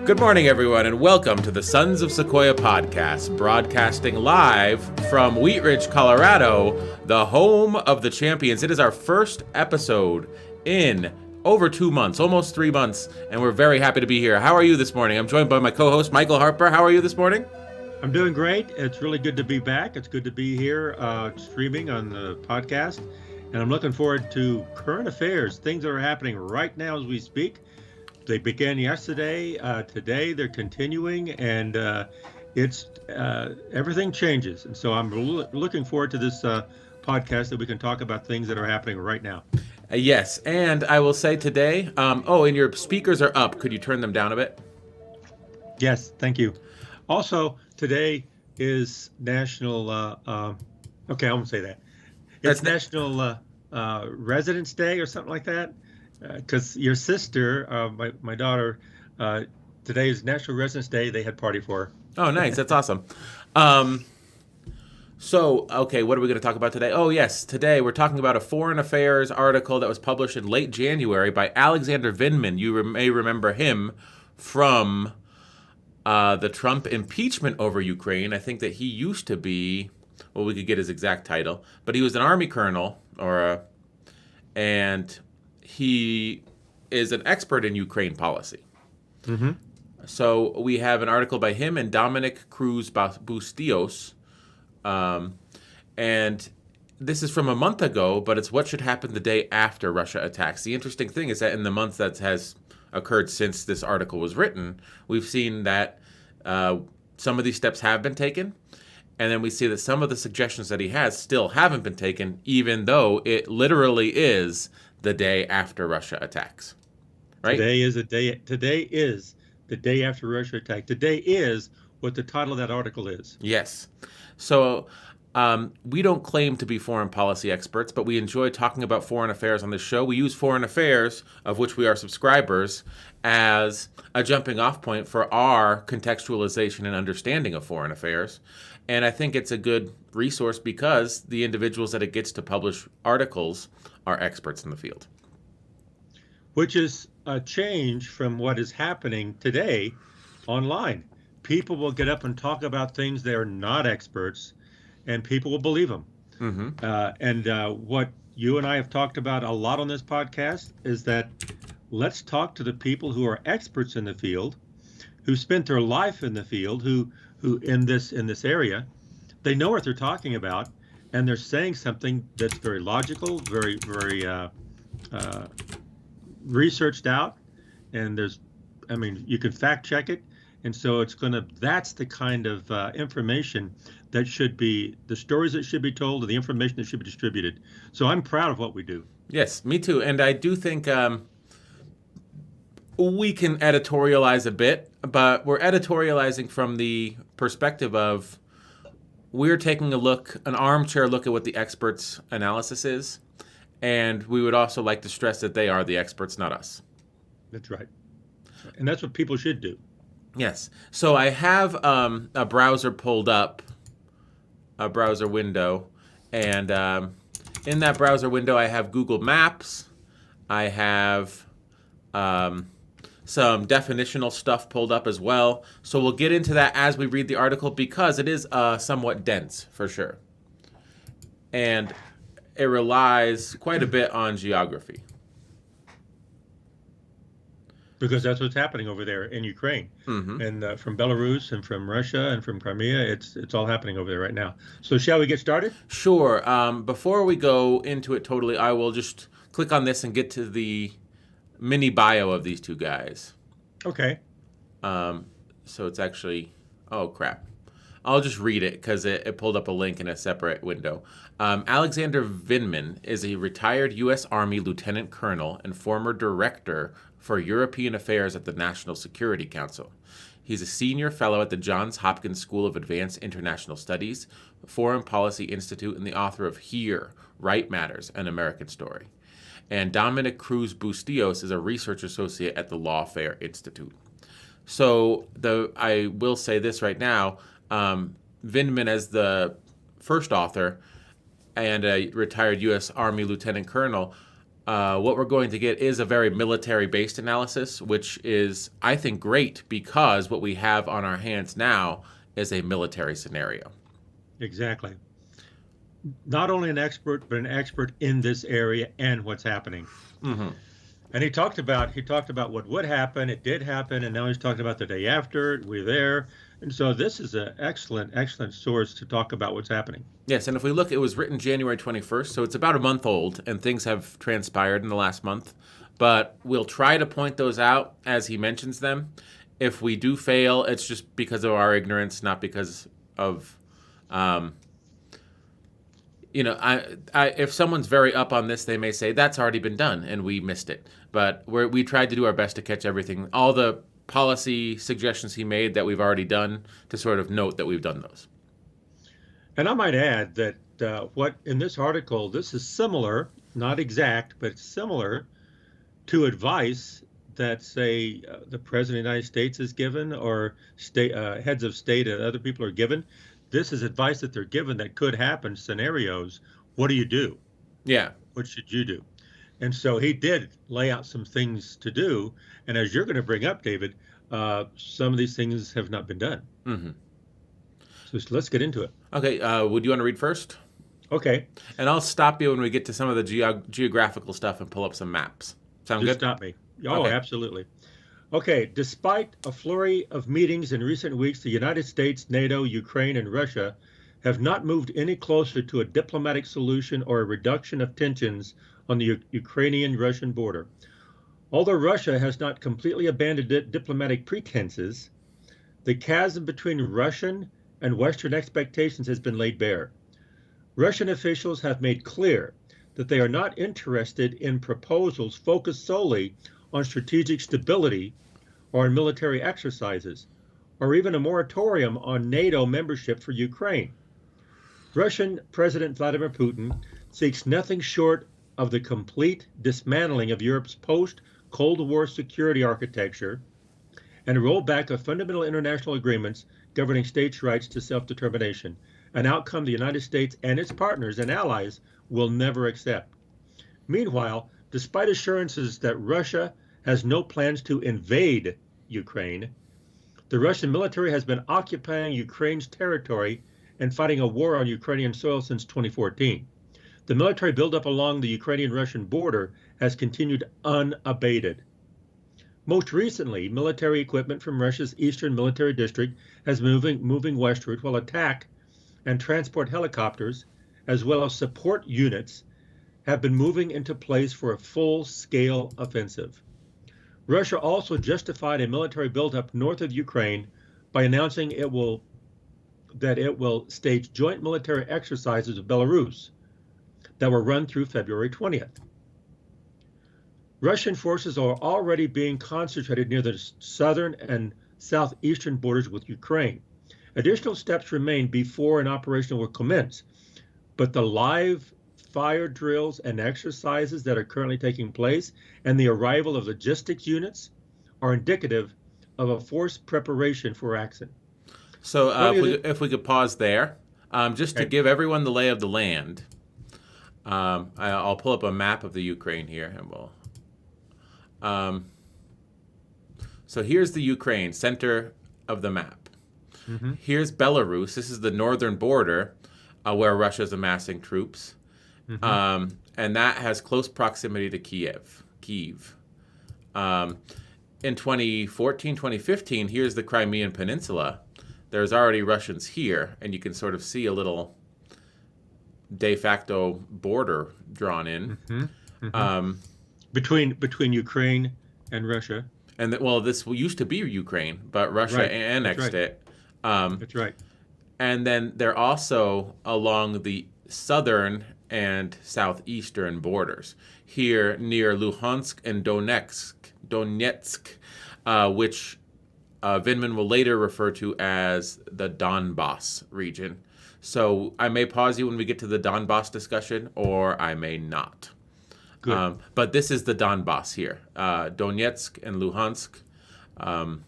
Good morning, everyone, and welcome to the Sons of Sequoia podcast, broadcasting live from Wheat Ridge, Colorado, the home of the champions. It is our first episode in over 2 months, almost 3 months, and we're very happy to be here. How are you this morning? I'm joined by my co-host, Michael Harper. How are you this morning? I'm doing great. It's really good to be back. It's good to be here streaming on the podcast, and I'm looking forward to current affairs, things that are happening right now as we speak. They began yesterday. Today they're continuing, and it's everything changes. And so I'm looking forward to this podcast that we can talk about things that are happening right now. Yes, and I will say today, and your speakers are up. Could you turn them down a bit? Yes, thank you. Also, today is National, okay, I won't say that. It's National Residence Day or something like that. Because your sister, my daughter, today is National Residence Day. They had party for her. Oh, nice. That's awesome. Okay, what are we going to talk about today? Oh, yes. Today we're talking about a foreign affairs article that was published in late January by Alexander Vindman. You may remember him from the Trump impeachment over Ukraine. I think that he used to be, well, we could get his exact title, but he was an Army colonel, and he is an expert in Ukraine policy. Mm-hmm. So we have an article by him and Dominic Cruz Bustillos. And this is from a month ago, but it's what should happen the day after Russia attacks. The interesting thing is that in the month that has occurred since this article was written, we've seen that some of these steps have been taken. And then we see that some of the suggestions that he has still haven't been taken, even though it literally is the day after Russia attacks. Right? Today is the day after Russia attacked. Today is what the title of that article is. Yes. So we don't claim to be foreign policy experts, but we enjoy talking about foreign affairs on this show. We use foreign affairs, of which we are subscribers, as a jumping off point for our contextualization and understanding of foreign affairs. And I think it's a good resource because the individuals that it gets to publish articles are experts in the field. Which is a change from what is happening today online. People will get up and talk about things they're not experts, and people will believe them. Mm-hmm. What you and I have talked about a lot on this podcast is that let's talk to the people who are experts in the field, who spent their life in the field, who in this area, they know what they're talking about, and they're saying something that's very logical, very researched out, and you can fact check it, and so that's the kind of information that should be, the stories that should be told, and the information that should be distributed. So I'm proud of what we do. Yes, me too, and I do think we can editorialize a bit, but we're editorializing from the perspective of we're taking an armchair look at what the experts' analysis is, and we would also like to stress that they are the experts, not us. That's right. And that's what people should do. Yes. So I have a browser pulled up, a browser window, and in that browser window I have Google Maps. I have some definitional stuff pulled up as well. So we'll get into that as we read the article because it is somewhat dense for sure. And it relies quite a bit on geography. Because that's what's happening over there in Ukraine. Mm-hmm. And from Belarus and from Russia and from Crimea, it's all happening over there right now. So shall we get started? Sure. Before we go into it totally, I will just click on this and get to the mini bio of these two guys. Okay. So it's actually, oh crap. I'll just read it because it pulled up a link in a separate window. Alexander Vindman is a retired U.S. Army lieutenant colonel and former director for European Affairs at the National Security Council. He's a senior fellow at the Johns Hopkins School of Advanced International Studies, Foreign Policy Institute, and the author of Here, Right Matters, An American Story. And Dominic Cruz Bustillos is a research associate at the Lawfare Institute. So I will say this right now, Vindman as the first author and a retired U.S. Army lieutenant colonel what we're going to get is a very military-based analysis, which is, I think, great because what we have on our hands now is a military scenario. Exactly. Not only an expert, but an expert in this area and what's happening. Mm-hmm. And he talked about what would happen. It did happen, and now he's talking about the day after. We're there, and so this is an excellent source to talk about what's happening. Yes, and if we look, it was written January 21st, so it's about a month old, and things have transpired in the last month. But we'll try to point those out as he mentions them. If we do fail, it's just because of our ignorance, not because of, if someone's very up on this, they may say that's already been done and we missed it. But we tried to do our best to catch everything, all the policy suggestions he made that we've already done, to sort of note that we've done those. And I might add that what in this article, this is similar, not exact, but similar to advice that, say, the President of the United States is given, or heads of state and other people are given. This is advice that they're given that could happen, scenarios. What do you do? Yeah. What should you do? And so he did lay out some things to do. And as you're going to bring up, David, some of these things have not been done. Mm-hmm. So let's get into it. Okay. Would you want to read first? Okay. And I'll stop you when we get to some of the geographical stuff and pull up some maps. Sound Just good? stop me. Oh, Okay. Absolutely. Okay, despite a flurry of meetings in recent weeks, the United States, NATO, Ukraine, and Russia have not moved any closer to a diplomatic solution or a reduction of tensions on the Ukrainian-Russian border. Although Russia has not completely abandoned diplomatic pretenses, the chasm between Russian and Western expectations has been laid bare. Russian officials have made clear that they are not interested in proposals focused solely on strategic stability or on military exercises, or even a moratorium on NATO membership for Ukraine. Russian President Vladimir Putin seeks nothing short of the complete dismantling of Europe's post-Cold War security architecture and a rollback of fundamental international agreements governing states' rights to self-determination, an outcome the United States and its partners and allies will never accept. Meanwhile, despite assurances that Russia has no plans to invade Ukraine, the Russian military has been occupying Ukraine's territory and fighting a war on Ukrainian soil since 2014. The military buildup along the Ukrainian-Russian border has continued unabated. Most recently, military equipment from Russia's Eastern Military District has moving westward, while attack and transport helicopters, as well as support units, have been moving into place for a full-scale offensive. Russia also justified a military buildup north of Ukraine by announcing that it will stage joint military exercises with Belarus that will run through February 20th. Russian forces are already being concentrated near the southern and southeastern borders with Ukraine. Additional steps remain before an operation will commence, but the live fire drills and exercises that are currently taking place and the arrival of logistics units are indicative of a forced preparation for action. So if we could pause there, just to give everyone the lay of the land, I'll pull up a map of the Ukraine here, and we'll. So here's the Ukraine, center of the map. Mm-hmm. Here's Belarus. This is the northern border where Russia's amassing troops. Mm-hmm. And that has close proximity to Kiev. In 2014, 2015, here's the Crimean Peninsula. There's already Russians here, and you can sort of see a little de facto border drawn in. Mm-hmm. Mm-hmm. Between Ukraine and Russia. And this used to be Ukraine, but Russia annexed it. That's right. And then they're also along the southern and southeastern borders, here near Luhansk and Donetsk, which Vindman will later refer to as the Donbass region. So I may pause you when we get to the Donbass discussion, or I may not. Good. But this is the Donbass here, Donetsk and Luhansk. And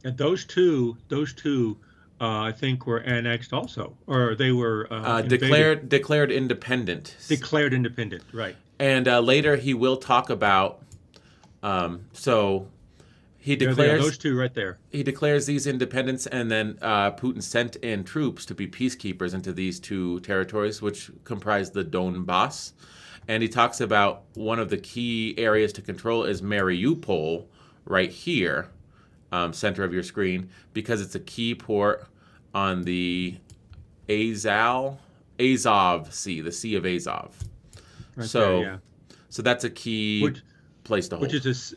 those two, I think, were annexed also, or they were declared independent. Declared independent, right? And later he will talk about. So he There they are, declares those two right there. he declares these independence, and then Putin sent in troops to be peacekeepers into these two territories, which comprise the Donbass. And he talks about one of the key areas to control is Mariupol, right here, center of your screen, because it's a key port on the Azov Sea, the Sea of Azov. Right So, there, yeah. so that's a key Which place to hold.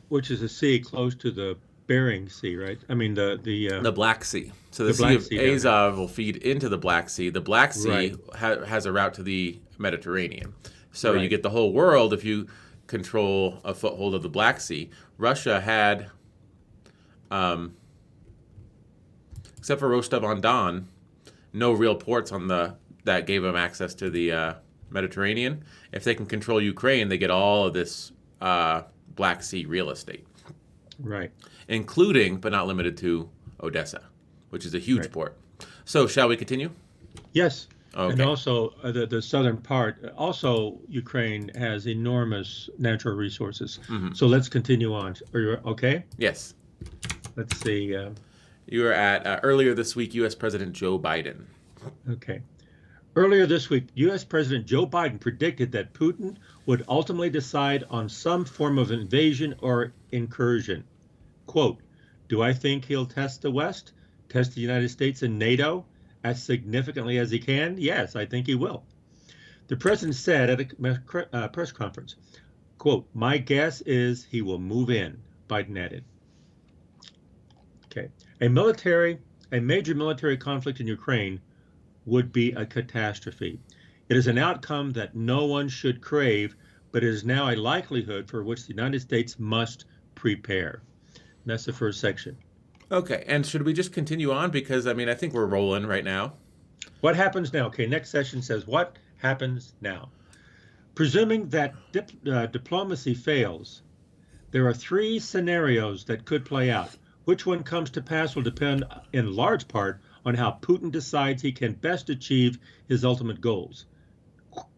which is a sea close to the Bering Sea, right? I mean The Black Sea. So the the Sea Black of Sea down there. Azov will feed into the Black Sea. The Black Sea Right. has a route to the Mediterranean. So you Right. get the whole world if you control a foothold of the Black Sea. Russia had, except for Rostov on Don, no real ports on that gave them access to the Mediterranean. If they can control Ukraine, they get all of this Black Sea real estate, Right. including but not limited to Odessa, which is a huge Right. port. So shall we continue? Yes. Okay. And also the southern part, also Ukraine has enormous natural resources. So let's continue on. Are you okay? Yes. Let's see. You were at earlier this week, U.S. President Joe Biden. Okay. Earlier this week, U.S. President Joe Biden predicted that Putin would ultimately decide on some form of invasion or incursion. Quote, "Do I think he'll test the West, test the United States and NATO as significantly as he can? Yes, I think he will." The president said at a press conference, quote, "My guess is he will move in," Biden added. Okay. A major military conflict in Ukraine would be a catastrophe. It is an outcome that no one should crave, but it is now a likelihood for which the United States must prepare. And that's the first section. Okay, and should we just continue on? Because, I mean, I think we're rolling right now. What happens now? Okay, next section says, what happens now? Presuming that diplomacy fails, there are three scenarios that could play out. Which one comes to pass will depend in large part on how Putin decides he can best achieve his ultimate goals.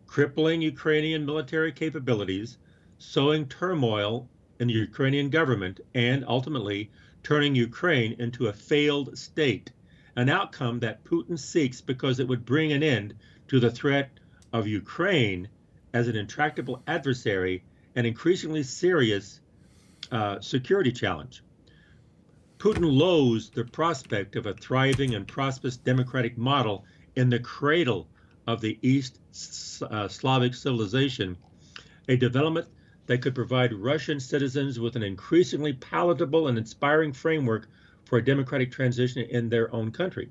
Crippling Ukrainian military capabilities, sowing turmoil in the Ukrainian government, and ultimately turning Ukraine into a failed state, an outcome that Putin seeks because it would bring an end to the threat of Ukraine as an intractable adversary and increasingly serious security challenge. Putin loathes the prospect of a thriving and prosperous democratic model in the cradle of the East Slavic civilization, a development that could provide Russian citizens with an increasingly palatable and inspiring framework for a democratic transition in their own country.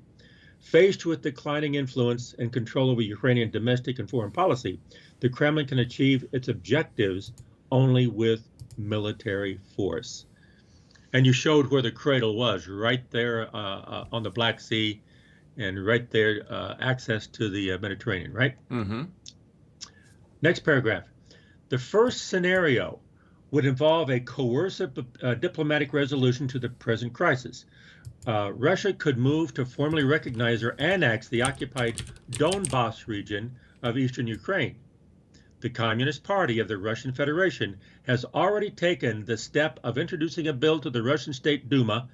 Faced with declining influence and control over Ukrainian domestic and foreign policy, the Kremlin can achieve its objectives only with military force. And you showed where the cradle was, right there on the Black Sea, and right there access to the Mediterranean, right? Mm-hmm. Next paragraph. The first scenario would involve a coercive diplomatic resolution to the present crisis. Russia could move to formally recognize or annex the occupied Donbass region of eastern Ukraine. The Communist Party of the Russian Federation has already taken the step of introducing a bill to the Russian State Duma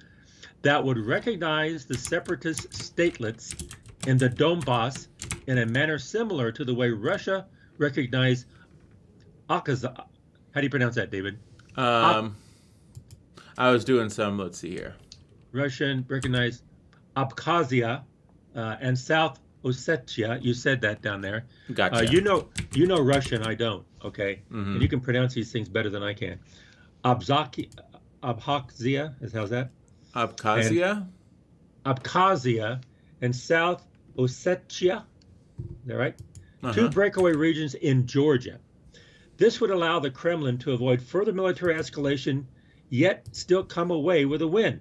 that would recognize the separatist statelets in the Donbass in a manner similar to the way Russia recognized Abkhazia. How do you pronounce that, David? I was doing some, let's see here. Russian recognized Abkhazia and South Ossetia. You said that down there. Gotcha. You know Russian. I don't. Okay, and you can pronounce these things better than I can. Abkhazia is how's that? Abkhazia? Abkhazia and South Ossetia. Is that right? Two breakaway regions in Georgia. This would allow the Kremlin to avoid further military escalation, yet still come away with a win.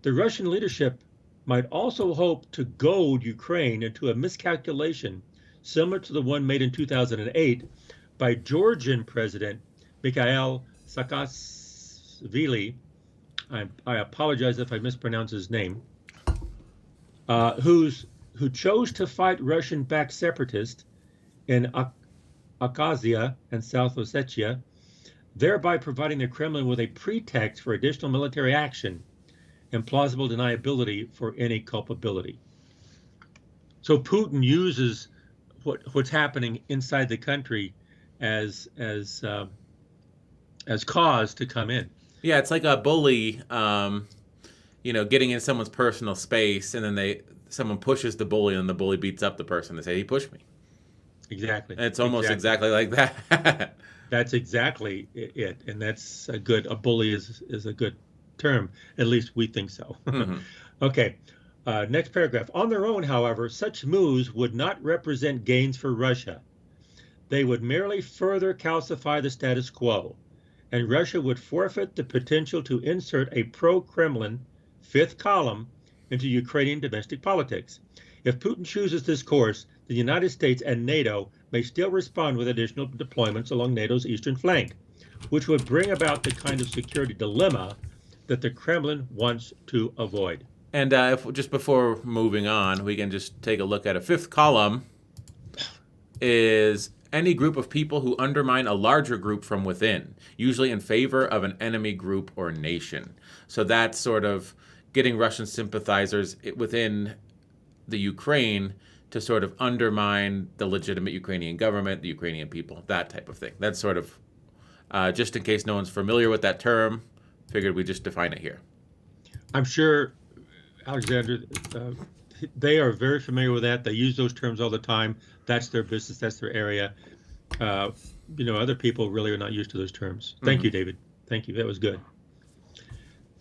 The Russian leadership might also hope to goad Ukraine into a miscalculation similar to the one made in 2008 by Georgian President Mikhail Saakashvili. I apologize if I mispronounce his name. Who chose to fight Russian-backed separatists in Abkhazia and South Ossetia, thereby providing the Kremlin with a pretext for additional military action and plausible deniability for any culpability. So Putin uses what's happening inside the country as cause to come in. Yeah, it's like a bully, getting in someone's personal space, and then someone pushes the bully, and the bully beats up the person. They say, he pushed me. Exactly. And it's almost exactly like that. That's exactly it. And that's a bully is a good term. At least we think so. Mm-hmm. Okay. Next paragraph. On their own, however, such moves would not represent gains for Russia. They would merely further calcify the status quo, and Russia would forfeit the potential to insert a pro-Kremlin fifth column into Ukrainian domestic politics. If Putin chooses this course, the United States and NATO may still respond with additional deployments along NATO's eastern flank, which would bring about the kind of security dilemma that the Kremlin wants to avoid. And just before moving on, we can just take a look at a fifth column is any group of people who undermine a larger group from within, usually in favor of an enemy group or nation. So that's sort of getting Russian sympathizers within the Ukraine to sort of undermine the legitimate Ukrainian government, the Ukrainian people, that type of thing. That's sort of, just in case no one's familiar with that term, figured we'd just define it here. I'm sure, Alexander, they are very familiar with that. They use those terms all the time. That's their business. That's their area. Other people really are not used to those terms. Thank you, David. Thank you. That was good.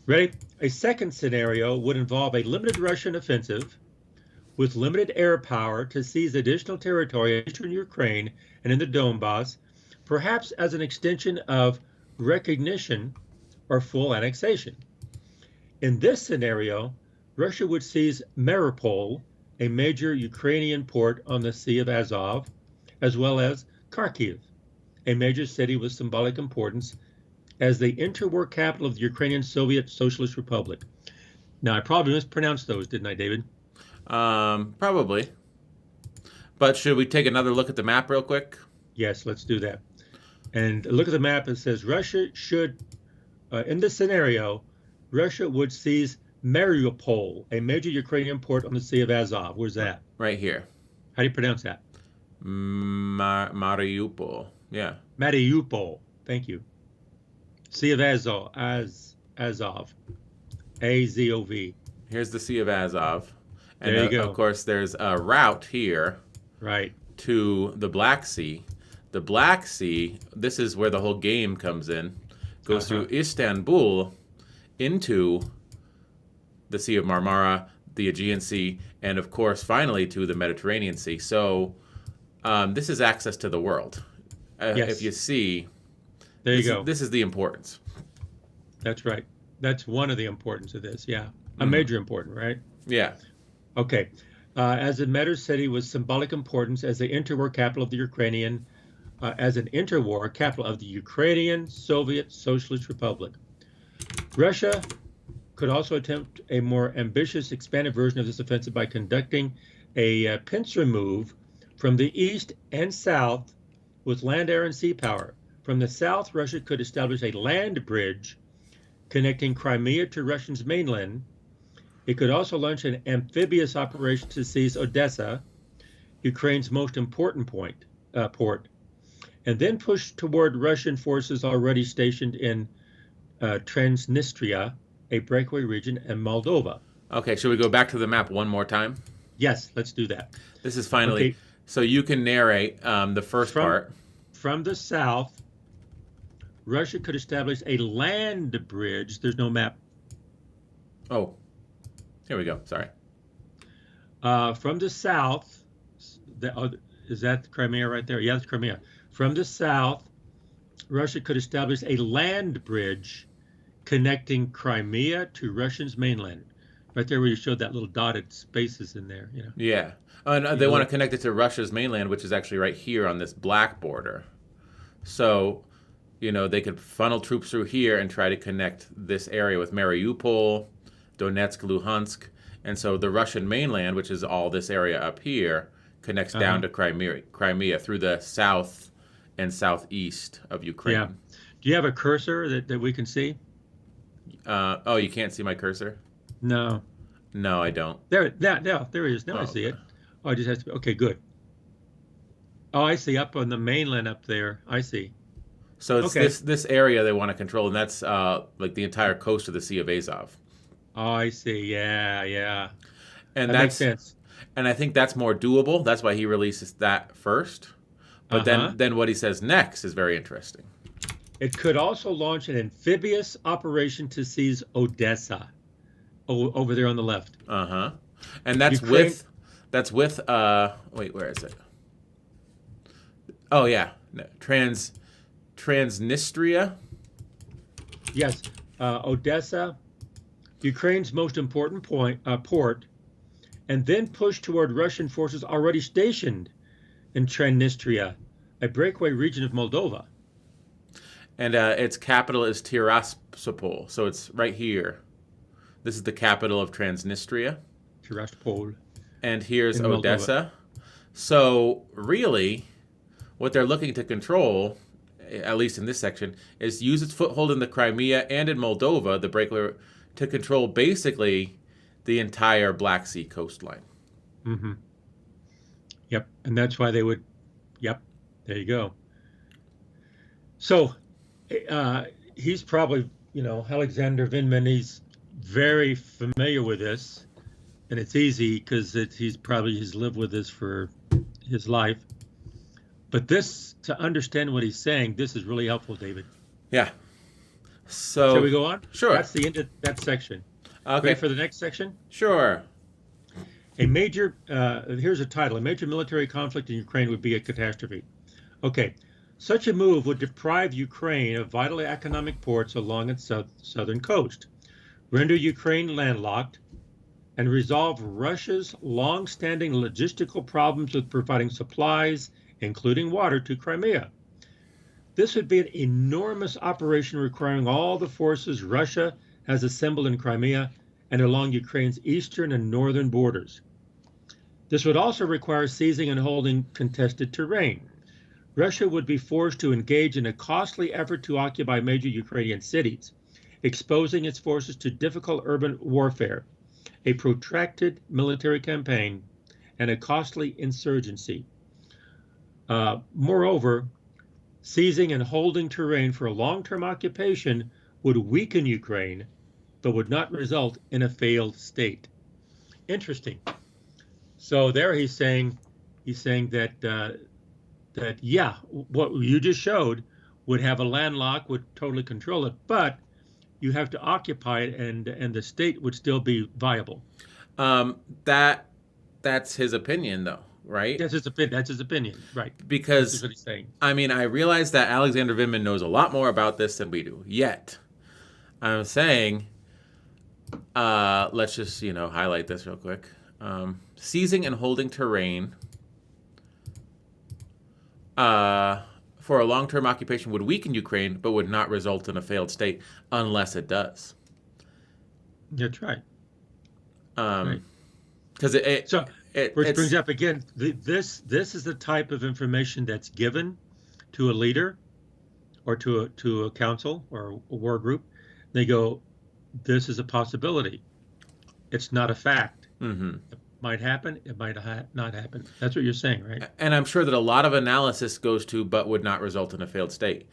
Ready? A second scenario would involve a limited Russian offensive with limited air power to seize additional territory in eastern Ukraine and in the Donbass, perhaps as an extension of recognition or full annexation. In this scenario, Russia would seize Mariupol, a major Ukrainian port on the Sea of Azov, as well as Kharkiv, a major city with symbolic importance as the interwar capital of the Ukrainian Soviet Socialist Republic. Now, I probably mispronounced those, didn't I, David? Probably. But should we take another look at the map real quick? Yes, let's do that. And look at the map. It says Russia should, in this scenario, Russia would seize Mariupol, a major Ukrainian port on the Sea of Azov. Where's that? Right here. How do you pronounce that? Mariupol. Yeah. Mariupol. Thank you. Sea of Azov. Azov. A-Z-O-V. Here's the Sea of Azov. And there you go. Of course, there's a route here right to the Black Sea. The Black Sea, this is where the whole game comes in, goes through Istanbul into the Sea of Marmara, the Aegean Sea, and of course, finally to the Mediterranean Sea. So this is access to the world. Yes. If you see, there you go. This is the importance. That's right. That's one of the importance of this. Yeah. A major important, right? Yeah. Okay. As a major city with symbolic importance as the interwar capital of the Ukrainian, Soviet Socialist Republic. Russia could also attempt a more ambitious, expanded version of this offensive by conducting a pincer move from the east and south with land, air, and sea power. From the south, Russia could establish a land bridge connecting Crimea to Russia's mainland. It could also launch an amphibious operation to seize Odessa, Ukraine's most important port, and then push toward Russian forces already stationed in Transnistria, a breakaway region, and Moldova. Okay, should we go back to the map one more time? Yes, let's do that. This is finally, okay. So you can narrate the first part. From the south, Russia could establish a land bridge. There's no map. Oh, here we go. Sorry. From the south, is that Crimea right there? Yeah, that's Crimea. From the south, Russia could establish a land bridge connecting Crimea to Russia's mainland. Right there where you showed that little dotted spaces in there. You know. Yeah. They want to connect it to Russia's mainland, which is actually right here on this black border. So, they could funnel troops through here and try to connect this area with Mariupol, Donetsk, Luhansk. And so the Russian mainland, which is all this area up here, connects down to Crimea through the south and southeast of Yeah. Ukraine. Do you have a cursor that we can see? Oh, you can't see my cursor? No. No, I don't. There it is. Now I Oh, see okay. it. Oh, it just has to be. Okay, good. Oh, I see. Up on the mainland up there. I see. So it's Okay. this area they want to control, and that's like the entire coast of the Sea of Azov, Oh, I see. Yeah, yeah. and That makes that's sense. and I think that's more doable. That's why he releases that first. But Uh-huh. then what he says next is very interesting. It could also launch an amphibious operation to seize Odessa over there on the left. Uh huh. And that's Ukraine, with wait, where is it? Oh yeah, no, Transnistria. yes, Odessa, Ukraine's most important port, and then push toward Russian forces already stationed in Transnistria, a breakaway region of Moldova. And its capital is Tiraspol, so it's right here. This is the capital of Transnistria, Tiraspol and here's in Moldova. Odessa. So really, what they're looking to control, at least in this section, is use its foothold in the Crimea and in Moldova, the breakaway, to control basically the entire Black Sea coastline. Hmm. Yep, and that's why they would. Yep, there you go. So he's probably, Alexander Vindman. He's very familiar with this, and it's easy because he's lived with this for his life. But this, to understand what he's saying, this is really helpful, David. Yeah. Shall So we go on? sure. That's the end of that section. Okay. Ready for the next section? Sure. Here's a title. A major military conflict in Ukraine would be a catastrophe. Okay. Such a move would deprive Ukraine of vital economic ports along its southern coast, render Ukraine landlocked, and resolve Russia's long-standing logistical problems with providing supplies, including water, to Crimea. This would be an enormous operation requiring all the forces Russia has assembled in Crimea and along Ukraine's eastern and northern borders. This would also require seizing and holding contested terrain. Russia would be forced to engage in a costly effort to occupy major Ukrainian cities, exposing its forces to difficult urban warfare, a protracted military campaign, and a costly insurgency. Moreover, seizing and holding terrain for a long-term occupation would weaken Ukraine, but would not result in a failed state. Interesting. So there he's saying that yeah, what you just showed would have a landlock, would totally control it, but you have to occupy it, and the state would still be viable. That's his opinion, though, right? That's his opinion. That's his opinion, right? This is Because what he's saying. I mean, I realize that Alexander Vindman knows a lot more about this than we do. Yet, I'm saying, let's just highlight this real quick. Seizing and holding terrain for a long-term occupation would weaken Ukraine, but would not result in a failed state unless it does. That's right. Because So, which it's brings up again, this is the type of information that's given to a leader or to a council or a war group. They go, this is a possibility. It's not a fact. mhm. It might happen. It might not happen. That's what you're saying, right? And I'm sure that a lot of analysis goes to, but would not result in a failed state.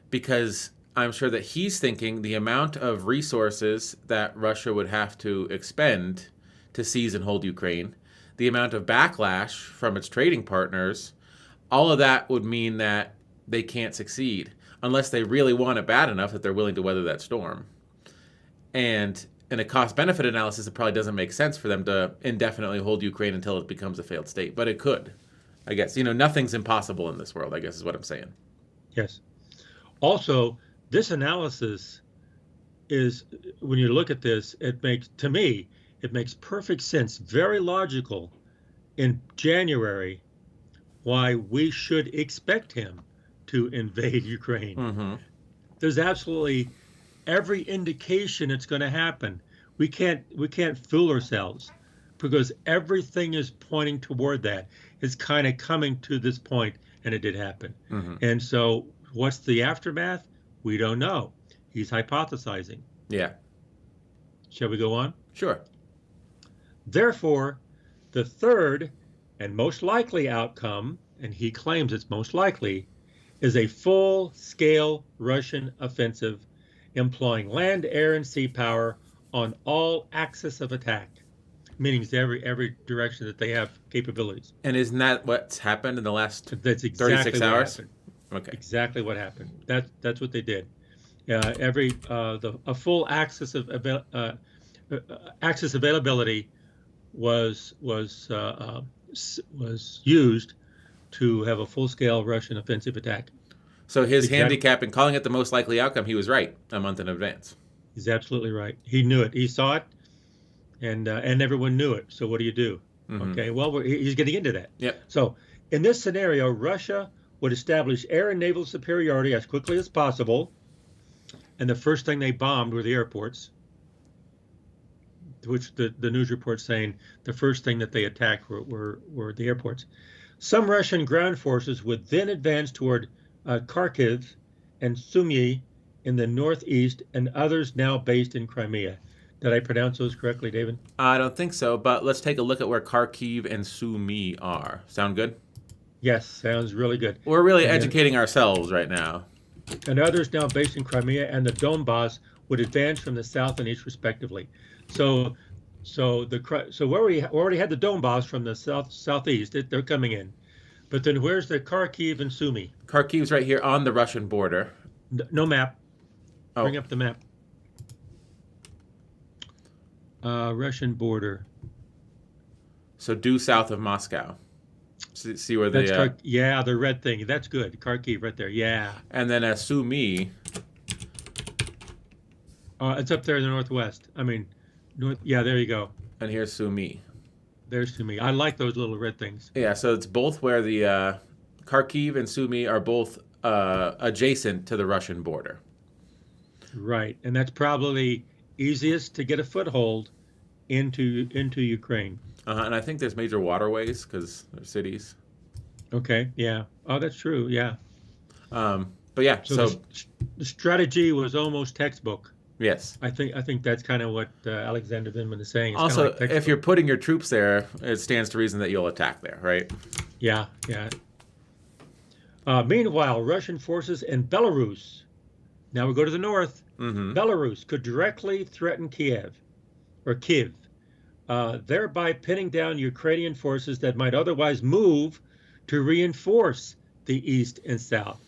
Because I'm sure that he's thinking the amount of resources that Russia would have to expend to seize and hold Ukraine, the amount of backlash from its trading partners, all of that would mean that they can't succeed unless they really want it bad enough that they're willing to weather that storm. And in a cost-benefit analysis, it probably doesn't make sense for them to indefinitely hold Ukraine until it becomes a failed state. But it could, I guess. Nothing's impossible in this world, I guess is what I'm saying. Yes. Also, this analysis is, when you look at this, it makes perfect sense, very logical in January, why we should expect him to invade Ukraine. Mm-hmm. There's absolutely every indication it's going to happen. We can't fool ourselves because everything is pointing toward that. It's kind of coming to this point and it did happen. Hmm. And so what's the aftermath? We don't know. He's hypothesizing. Yeah. Shall we go on? Sure. Therefore, the third and most likely outcome, and he claims it's most likely, is a full-scale Russian offensive employing land, air, and sea power on all axes of attack, meaning every direction that they have capabilities. And isn't that what's happened in the last That's 36 exactly what hours? happened. Okay. Exactly what happened. That's what they did. A full axis of axis availability was used to have a full-scale Russian offensive attack. So his Exactly. handicap in calling it the most likely outcome, he was right a month in advance. He's absolutely right. He knew it. He saw it, and everyone knew it. So what do you do? Mhm. Okay. Well, he's getting into that. Yep. So in this scenario, Russia would establish air and naval superiority as quickly as possible, and the first thing they bombed were the airports, which the news reports saying the first thing that they attacked were the airports. Some Russian ground forces would then advance toward Kharkiv and Sumy in the northeast, and others now based in Crimea. Did I pronounce those correctly, David? I don't think so, but let's take a look at where Kharkiv and Sumy are. Sound good? Yes, sounds really good. We're really And then- educating ourselves right now. And others now based in Crimea and the Donbass would advance from the south and east respectively. So where we already had the Donbass from the southeast, they're coming in. But then where's the Kharkiv and Sumy? Kharkiv's right here on the Russian border. No map. Oh. Bring up the map. Russian border. So due south of Moscow. See where That's the yeah, the red thing. That's good. Kharkiv right there. Yeah. and then Sumy. It's up there in the northwest. I mean, north. Yeah, there you go. And here's Sumy. There's Sumy. I like those little red things. Yeah, so it's both where the Kharkiv and Sumy are both adjacent to the Russian border. Right, and that's probably easiest to get a foothold into Ukraine. And I think there's major waterways because they're cities. Okay, yeah. Oh, that's true. Yeah. But yeah, so the strategy was almost textbook. yes. I think that's kind of what Alexander Vindman is saying. It's Also, kinda like textbook. if you're putting your troops there, it stands to reason that you'll attack there, right? Yeah, yeah. Meanwhile, Russian forces in Belarus. Now we go to the north. Mm-hmm. Belarus could directly threaten Kiev, thereby pinning down Ukrainian forces that might otherwise move to reinforce the east and south.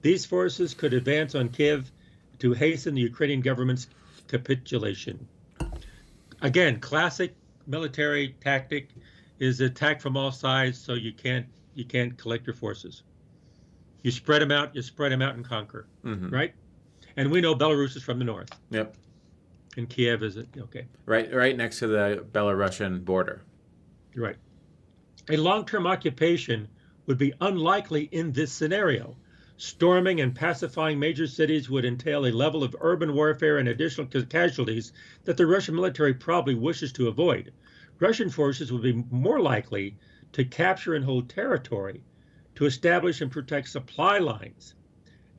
These forces could advance on Kiev to hasten the Ukrainian government's capitulation. Again, classic military tactic is attack from all sides, so you can't collect your forces. You spread them out and conquer, Mm-hmm. right? And we know Belarus is from the north. Yep. And Kiev is okay. Right next to the Belarusian border. You're right. A long-term occupation would be unlikely in this scenario. Storming and pacifying major cities would entail a level of urban warfare and additional casualties that the Russian military probably wishes to avoid. Russian forces would be more likely to capture and hold territory, to establish and protect supply lines,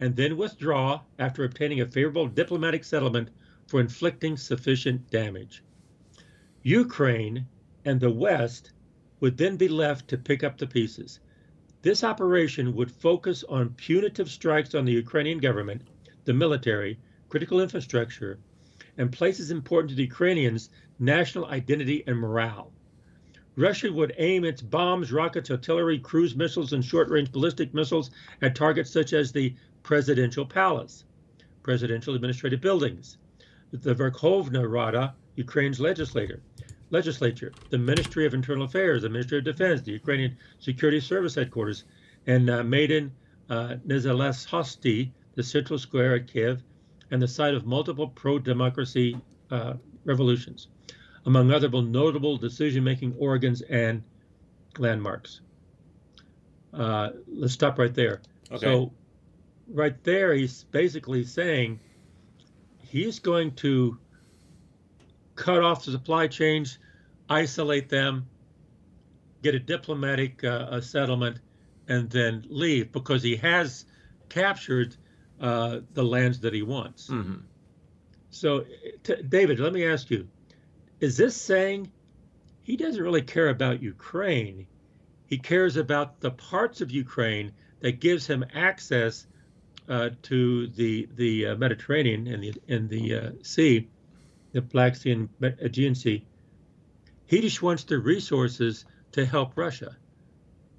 and then withdraw after obtaining a favorable diplomatic settlement for inflicting sufficient damage. Ukraine and the West would then be left to pick up the pieces. This operation would focus on punitive strikes on the Ukrainian government, the military, critical infrastructure, and places important to the Ukrainians' national identity and morale. Russia would aim its bombs, rockets, artillery, cruise missiles, and short-range ballistic missiles at targets such as the Presidential Palace, Presidential Administrative Buildings, the Verkhovna Rada, Ukraine's legislature, the Ministry of Internal Affairs, the Ministry of Defense, the Ukrainian Security Service Headquarters, and Maidan Nezalezhosty, the central square at Kiev, and the site of multiple pro-democracy revolutions, among other notable decision-making organs and landmarks. Let's stop right there. Okay. So right there, he's basically saying he's going to cut off the supply chains, isolate them, get a diplomatic settlement, and then leave because he has captured the lands that he wants. Hmm. So, David, let me ask you, is this saying he doesn't really care about Ukraine? He cares about the parts of Ukraine that gives him access to the Mediterranean and the sea, the Black Sea and Aegean Sea. He just wants the resources to help Russia.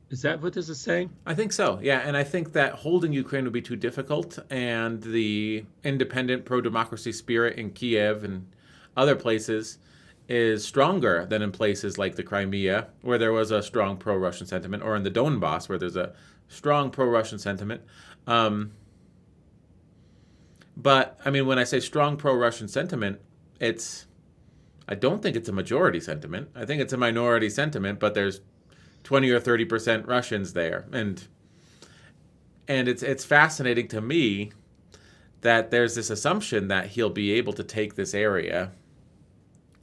Is that what this is saying? I think so, yeah. And I think that holding Ukraine would be too difficult, and the independent pro democracy spirit in Kiev and other places is stronger than in places like the Crimea, where there was a strong pro Russian sentiment, or in the Donbass, where there's a strong pro Russian sentiment. Um, but, I mean, when I say strong pro Russian sentiment, I don't think it's a majority sentiment. I think it's a minority sentiment, but there's 20 or 30% Russians there. And it's fascinating to me that there's this assumption that he'll be able to take this area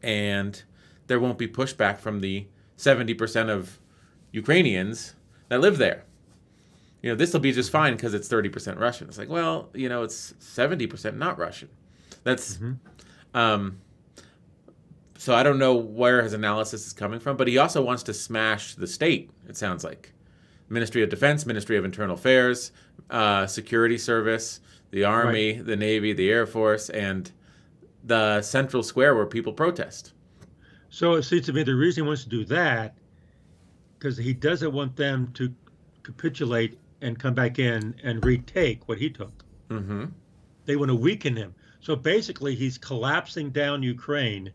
and there won't be pushback from the 70% of Ukrainians that live there. This will be just fine because it's 30% Russian. It's like, well, it's 70% not Russian. That's so I don't know where his analysis is coming from, but he also wants to smash the state, it sounds like. Ministry of Defense, Ministry of Internal Affairs, Security Service, the Army, the Navy, the Air Force, and the central square where people protest. So it seems to me the reason he wants to do that, because he doesn't want them to capitulate and come back in and retake what he took. Mm-hmm. They want to weaken him. So basically, he's collapsing down Ukraine,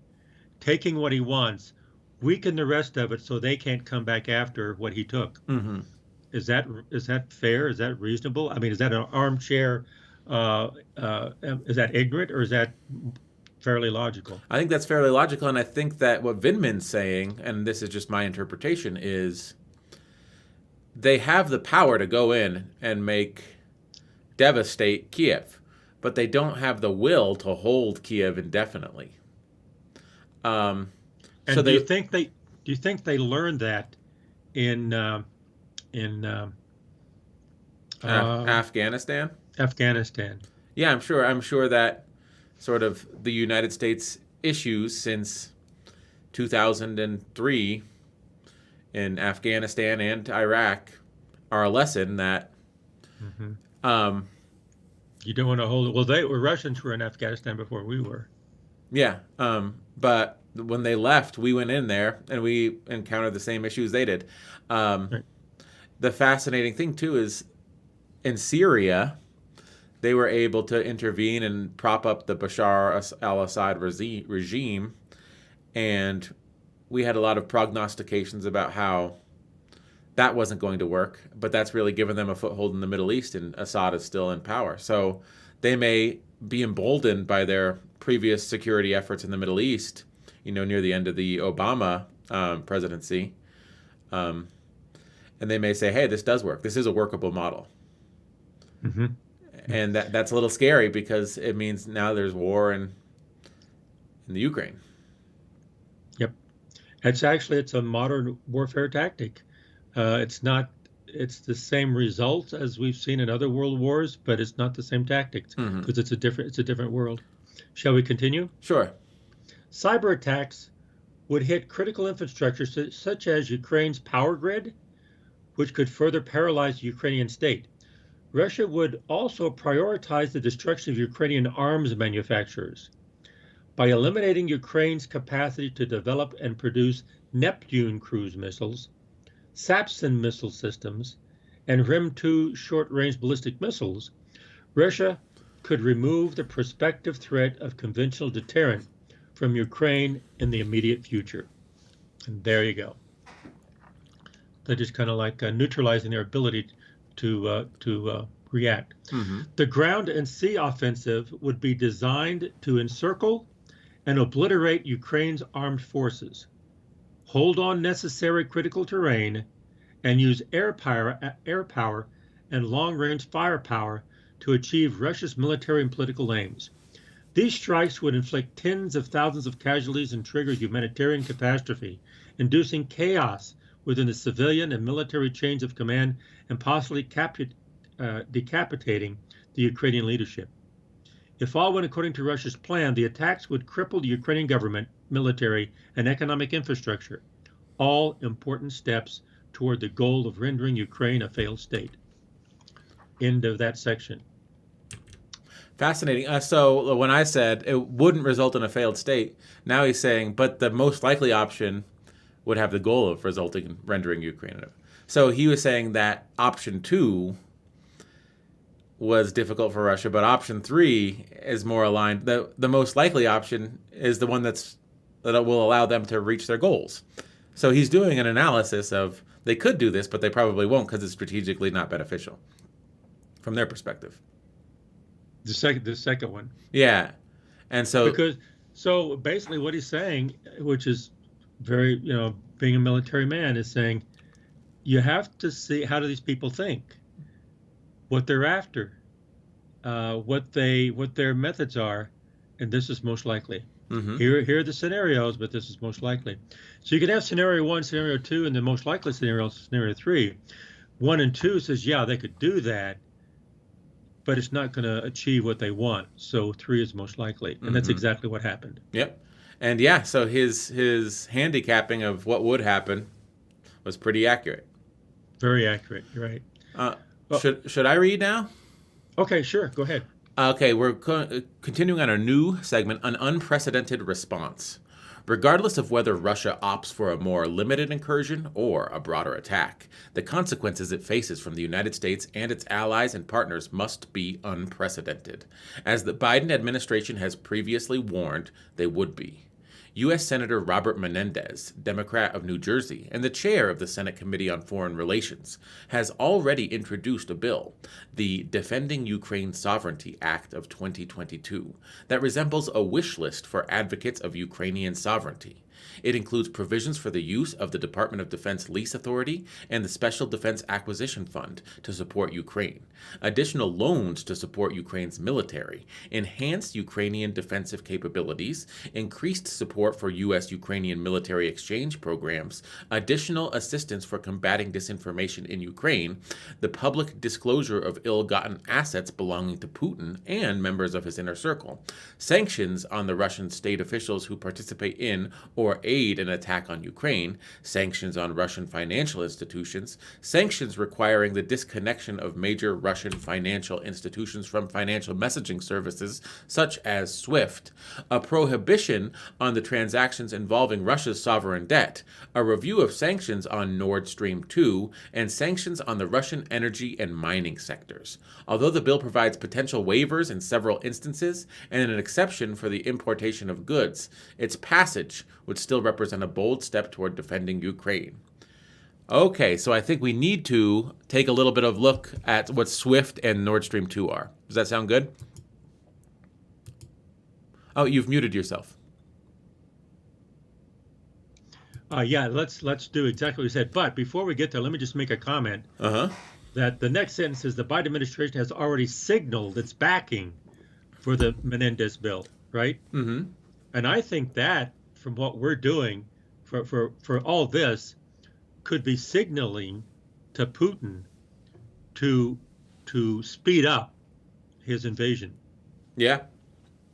taking what he wants, weaken the rest of it so they can't come back after what he took. Mm-hmm. Is that fair? Is that reasonable? I mean, is that an armchair? Is that ignorant, or is that fairly logical? I think that's fairly logical, and I think that what Vindman's saying, and this is just my interpretation, is they have the power to go in and devastate Kiev, but they don't have the will to hold Kiev indefinitely. And so do you think they learned that in Afghanistan? Afghanistan. Yeah, I'm sure that sort of the United States issues since 2003 in Afghanistan and Iraq are a lesson that you don't want to hold it. Well, Russians were in Afghanistan before we were. Yeah, but when they left, we went in there and we encountered the same issues they did. Right. The fascinating thing, too, is in Syria, they were able to intervene and prop up the Bashar al-Assad regime, and we had a lot of prognostications about how that wasn't going to work, but that's really given them a foothold in the Middle East, and Assad is still in power. So they may be emboldened by their previous security efforts in the Middle East, near the end of the Obama presidency. And they may say, hey, this does work. This is a workable model. Mm-hmm. And that's a little scary because it means now there's war in the Ukraine. Yep. It's a modern warfare tactic. It's the same results as we've seen in other world wars, but it's not the same tactics because it's a different world. Shall we continue? Sure. Cyber attacks would hit critical infrastructure such as Ukraine's power grid, which could further paralyze the Ukrainian state. Russia would also prioritize the destruction of Ukrainian arms manufacturers. By eliminating Ukraine's capacity to develop and produce Neptune cruise missiles, Sapson missile systems, and RIM-2 short-range ballistic missiles, Russia could remove the prospective threat of conventional deterrent from Ukraine in the immediate future. And there you go. They're just kind of like neutralizing their ability to react. Mm-hmm. The ground and sea offensive would be designed to encircle and obliterate Ukraine's armed forces, hold on necessary critical terrain, and use air power and long-range firepower to achieve Russia's military and political aims. These strikes would inflict tens of thousands of casualties and trigger humanitarian catastrophe, inducing chaos within the civilian and military chains of command and possibly decapitating the Ukrainian leadership. If all went according to Russia's plan, the attacks would cripple the Ukrainian government, military, and economic infrastructure, all important steps toward the goal of rendering Ukraine a failed state. End of that section. Fascinating. So when I said it wouldn't result in a failed state, now he's saying, but the most likely option would have the goal of resulting in rendering Ukraine. So he was saying that option 2 was difficult for Russia, but option 3 is more aligned. The most likely option is the one that will allow them to reach their goals. So he's doing an analysis of they could do this, but they probably won't because it's strategically not beneficial from their perspective. The second one. Yeah. And so basically what he's saying, which is very, being a military man, is saying you have to see how do these people think, what they're after, what their methods are, and this is most likely. Mm-hmm. Here are the scenarios, but this is most likely. So you can have scenario 1, scenario 2, and the most likely scenario 3. 1 and 2 says, yeah, they could do that, but it's not going to achieve what they want. So 3 is most likely, and that's exactly what happened. Yep. And yeah, so his handicapping of what would happen was pretty accurate. Very accurate. You're right. Should I read now? Okay, sure. Go ahead. Okay, we're continuing on a new segment, an unprecedented response. Regardless of whether Russia opts for a more limited incursion or a broader attack, the consequences it faces from the United States and its allies and partners must be unprecedented. As the Biden administration has previously warned, they would be. U.S. Senator Robert Menendez, Democrat of New Jersey and the chair of the Senate Committee on Foreign Relations, has already introduced a bill, the Defending Ukraine Sovereignty Act of 2022, that resembles a wish list for advocates of Ukrainian sovereignty. It includes provisions for the use of the Department of Defense Lease Authority and the Special Defense Acquisition Fund to support Ukraine, additional loans to support Ukraine's military, enhanced Ukrainian defensive capabilities, increased support for U.S.-Ukrainian military exchange programs, additional assistance for combating disinformation in Ukraine, the public disclosure of ill-gotten assets belonging to Putin and members of his inner circle, sanctions on the Russian state officials who participate in or aid an attack on Ukraine, sanctions on Russian financial institutions, sanctions requiring the disconnection of major Russian financial institutions from financial messaging services such as SWIFT, a prohibition on the transactions involving Russia's sovereign debt, a review of sanctions on Nord Stream 2, and sanctions on the Russian energy and mining sectors. Although the bill provides potential waivers in several instances and an exception for the importation of goods, its passage would still represent a bold step toward defending Ukraine. Okay, so I think we need to take a little bit of look at what SWIFT and Nord Stream 2 are. Does that sound good? Oh, you've muted yourself. Yeah, let's do exactly what you said. But before we get there, let me just make a comment. That the next sentence is the Biden administration has already signaled its backing for the Menendez bill, right? Mm-hmm. And I think that, from what we're doing for all this, could be signaling to Putin to speed up his invasion. Yeah.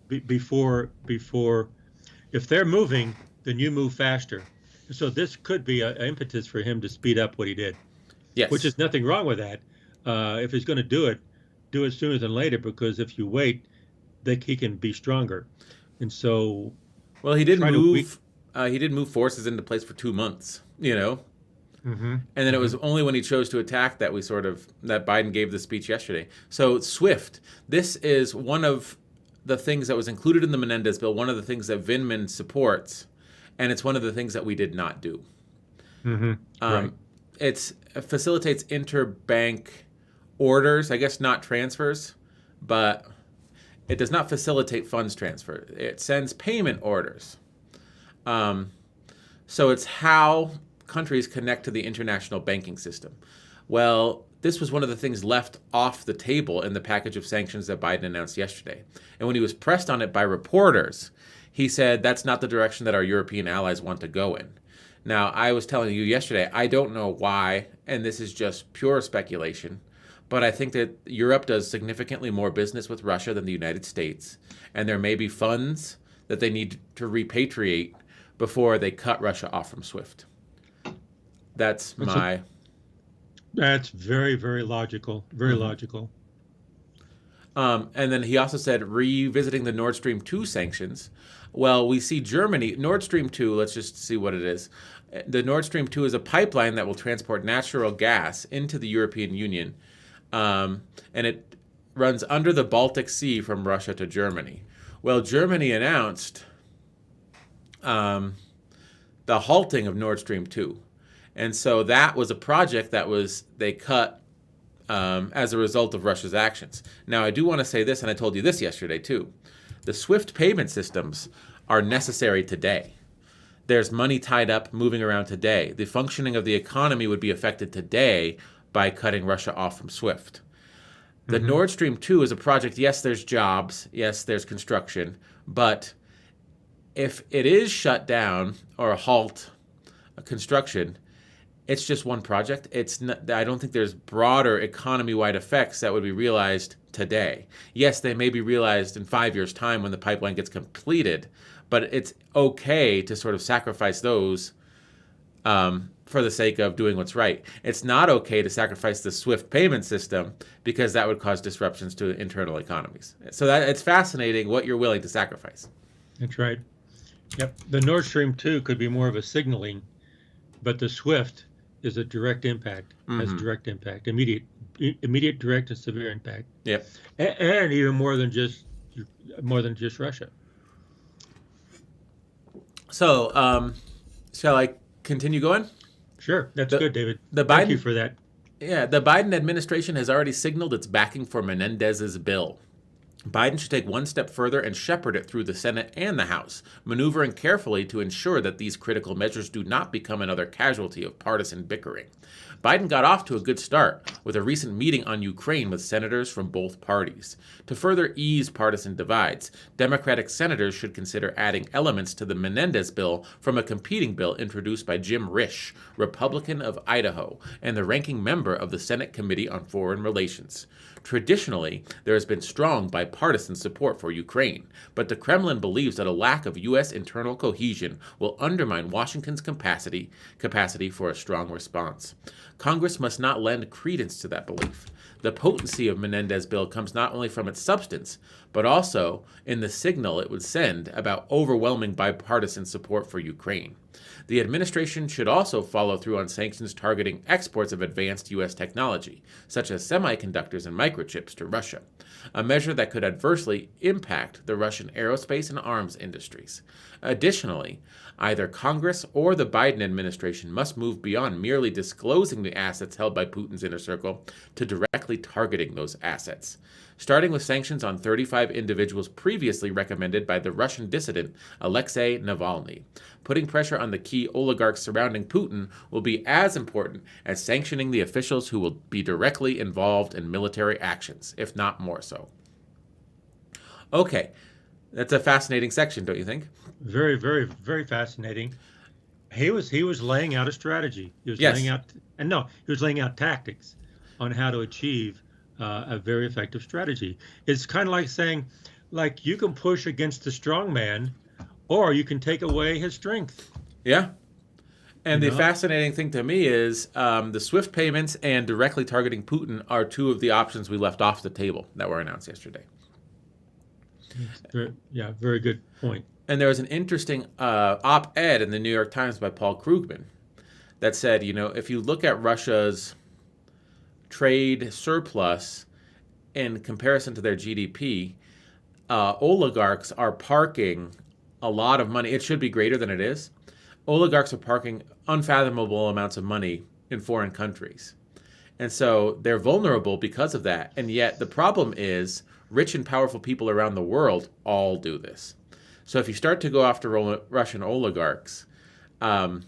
Before, if they're moving, then you move faster. So this could be an impetus for him to speed up what he did. Yes. Which is nothing wrong with that. If he's going to do it sooner than later, because if you wait, he can be stronger. And so, well, he did move. He did move forces into place for 2 months. Mm-hmm. And then it was only when he chose to attack that that Biden gave the speech yesterday. So SWIFT, this is one of the things that was included in the Menendez bill. One of the things that Vindman supports, and it's one of the things that we did not do. Mm-hmm. Right. It facilitates interbank orders, I guess not transfers, but it does not facilitate funds transfer. It sends payment orders. So it's how countries connect to the international banking system. Well, this was one of the things left off the table in the package of sanctions that Biden announced yesterday. And when he was pressed on it by reporters, he said that's not the direction that our European allies want to go in. Now, I was telling you yesterday, I don't know why, and this is just pure speculation, but I think that Europe does significantly more business with Russia than the United States, and there may be funds that they need to repatriate before they cut Russia off from SWIFT. That's That's a, my. that's very, very logical. Very Mhm. logical. And then he also said revisiting the Nord Stream 2 sanctions. Well, we see Germany, Nord Stream 2, let's just see what it is. The Nord Stream 2 is a pipeline that will transport natural gas into the European Union, and it runs under the Baltic Sea from Russia to Germany. Well, Germany announced the halting of Nord Stream 2. And so that was a project that they cut as a result of Russia's actions. Now, I do want to say this, and I told you this yesterday too. The SWIFT payment systems are necessary today. There's money tied up moving around today. The functioning of the economy would be affected today by cutting Russia off from SWIFT. The Hmm. Nord Stream 2 is a project, yes, there's jobs, yes, there's construction, but if it is shut down or halt construction, it's just one project. It's not, I don't think there's broader economy-wide effects that would be realized today. Yes, they may be realized in 5 years' time when the pipeline gets completed, but it's okay to sort of sacrifice those for the sake of doing what's right. It's not okay to sacrifice the SWIFT payment system because that would cause disruptions to internal economies. So that it's fascinating what you're willing to sacrifice. That's right. Yep. The Nord Stream 2 could be more of a signaling, but the SWIFT is a direct impact, has Mm-hmm. direct impact, immediate, direct, and severe impact, Yep. and even more than just Russia. So, shall I continue going? Sure, that's The good, David. the Thank you Biden for that. Yeah, the Biden administration has already signaled its backing for Menendez's bill. Biden should take one step further and shepherd it through the Senate and the House, maneuvering carefully to ensure that these critical measures do not become another casualty of partisan bickering. Biden got off to a good start with a recent meeting on Ukraine with senators from both parties. To further ease partisan divides, Democratic senators should consider adding elements to the Menendez bill from a competing bill introduced by Jim Risch, Republican of Idaho, and the ranking member of the Senate Committee on Foreign Relations. Traditionally, there has been strong bipartisan support for Ukraine, but the Kremlin believes that a lack of U.S. internal cohesion will undermine Washington's capacity for a strong response. Congress must not lend credence to that belief. The potency of Menendez's bill comes not only from its substance, but also in the signal it would send about overwhelming bipartisan support for Ukraine. The administration should also follow through on sanctions targeting exports of advanced U.S. technology, such as semiconductors and microchips, to Russia, a measure that could adversely impact the Russian aerospace and arms industries. Additionally, either Congress or the Biden administration must move beyond merely disclosing the assets held by Putin's inner circle to directly targeting those assets, starting with sanctions on 35 individuals previously recommended by the Russian dissident Alexei Navalny. Putting pressure on the key oligarchs surrounding Putin will be as important as sanctioning the officials who will be directly involved in military actions, if not more so. Okay, that's a fascinating section, don't you think? Very, very, very fascinating. He was laying out a strategy. He was laying Yes. out, and no, he was laying out tactics on how to achieve a very effective strategy. It's kind of like saying, like, you can push against the strong man, or you can take away his strength. Yeah. You And the know, fascinating thing to me is the SWIFT payments and directly targeting Putin are two of the options we left off the table that were announced yesterday. yeah, very good point. And there was an interesting op-ed in the New York Times by Paul Krugman that said, if you look at Russia's trade surplus in comparison to their GDP, oligarchs are parking a lot of money. It should be greater than it is. Oligarchs are parking unfathomable amounts of money in foreign countries. And so they're vulnerable because of that. And yet the problem is rich and powerful people around the world all do this. So if you start to go after Russian oligarchs, how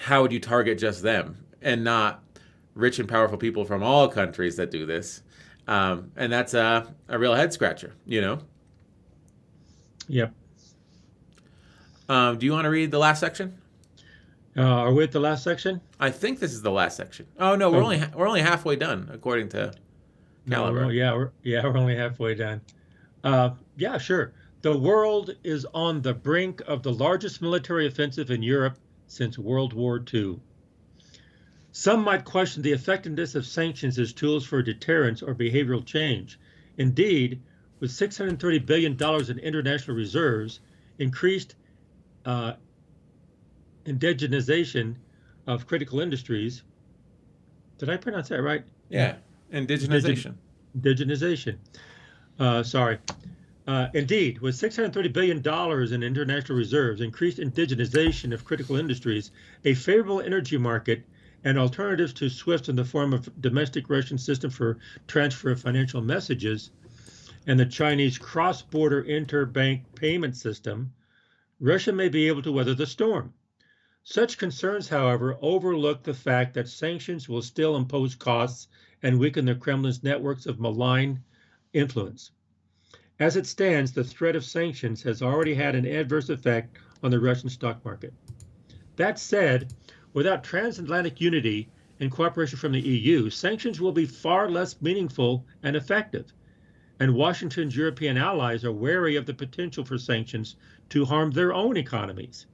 would you target just them and not rich and powerful people from all countries that do this? And that's a real head scratcher, Yep. Do you want to read the last section? Are we at the last section? I think this is the last section. Oh no, Okay. we're only halfway done according to No, Caliber. we're only halfway done. Yeah, sure. The world is on the brink of the largest military offensive in Europe since World War II. Some might question the effectiveness of sanctions as tools for deterrence or behavioral change. Indeed, with $630 billion in international reserves, increased uh, indigenization of critical industries. Did I pronounce that right? Yeah, Indigen- indigenization. Indigenization. Sorry. Indeed, with $630 billion in international reserves, increased indigenization of critical industries, a favorable energy market, and alternatives to SWIFT in the form of domestic Russian system for transfer of financial messages, and the Chinese cross-border interbank payment system, Russia may be able to weather the storm. Such concerns, however, overlook the fact that sanctions will still impose costs and weaken the Kremlin's networks of malign influence. As it stands, the threat of sanctions has already had an adverse effect on the Russian stock market. That said, without transatlantic unity and cooperation from the EU, sanctions will be far less meaningful and effective, and Washington's European allies are wary of the potential for sanctions to harm their own economies.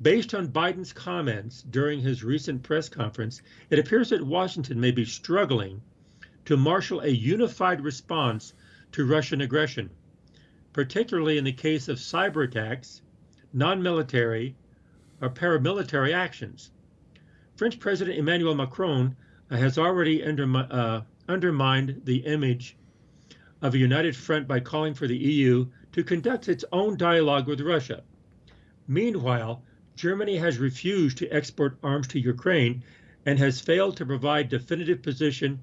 Based on Biden's comments during his recent press conference, it appears that Washington may be struggling to marshal a unified response to Russian aggression, particularly in the case of cyber attacks, non-military, or paramilitary actions. French President Emmanuel Macron has already undermined the image of a united front by calling for the EU to conduct its own dialogue with Russia. Meanwhile, Germany has refused to export arms to Ukraine and has failed to provide definitive position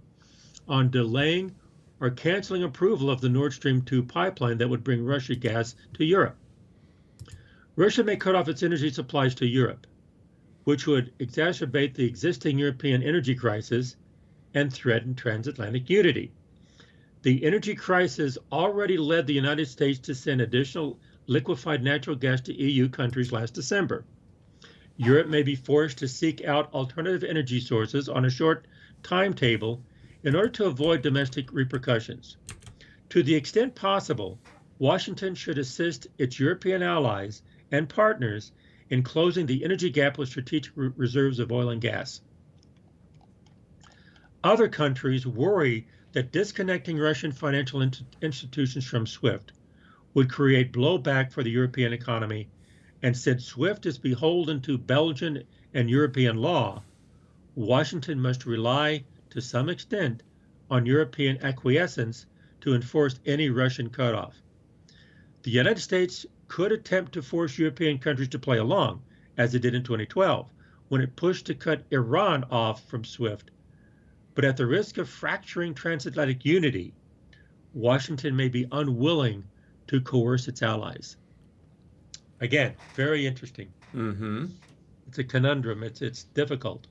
on delaying or canceling approval of the Nord Stream 2 pipeline that would bring Russian gas to Europe. Russia may cut off its energy supplies to Europe, which would exacerbate the existing European energy crisis and threaten transatlantic unity. The energy crisis already led the United States to send additional liquefied natural gas to EU countries last December. Europe may be forced to seek out alternative energy sources on a short timetable in order to avoid domestic repercussions. To the extent possible, Washington should assist its European allies and partners in closing the energy gap with strategic reserves of oil and gas. Other countries worry that disconnecting Russian financial institutions from SWIFT would create blowback for the European economy, and since SWIFT is beholden to Belgian and European law, Washington must rely to some extent on European acquiescence to enforce any Russian cutoff. The United States could attempt to force European countries to play along, as it did in 2012, when it pushed to cut Iran off from SWIFT. But at the risk of fracturing transatlantic unity, Washington may be unwilling to coerce its allies. Again, very interesting. Mm-hmm. It's a conundrum. It's difficult.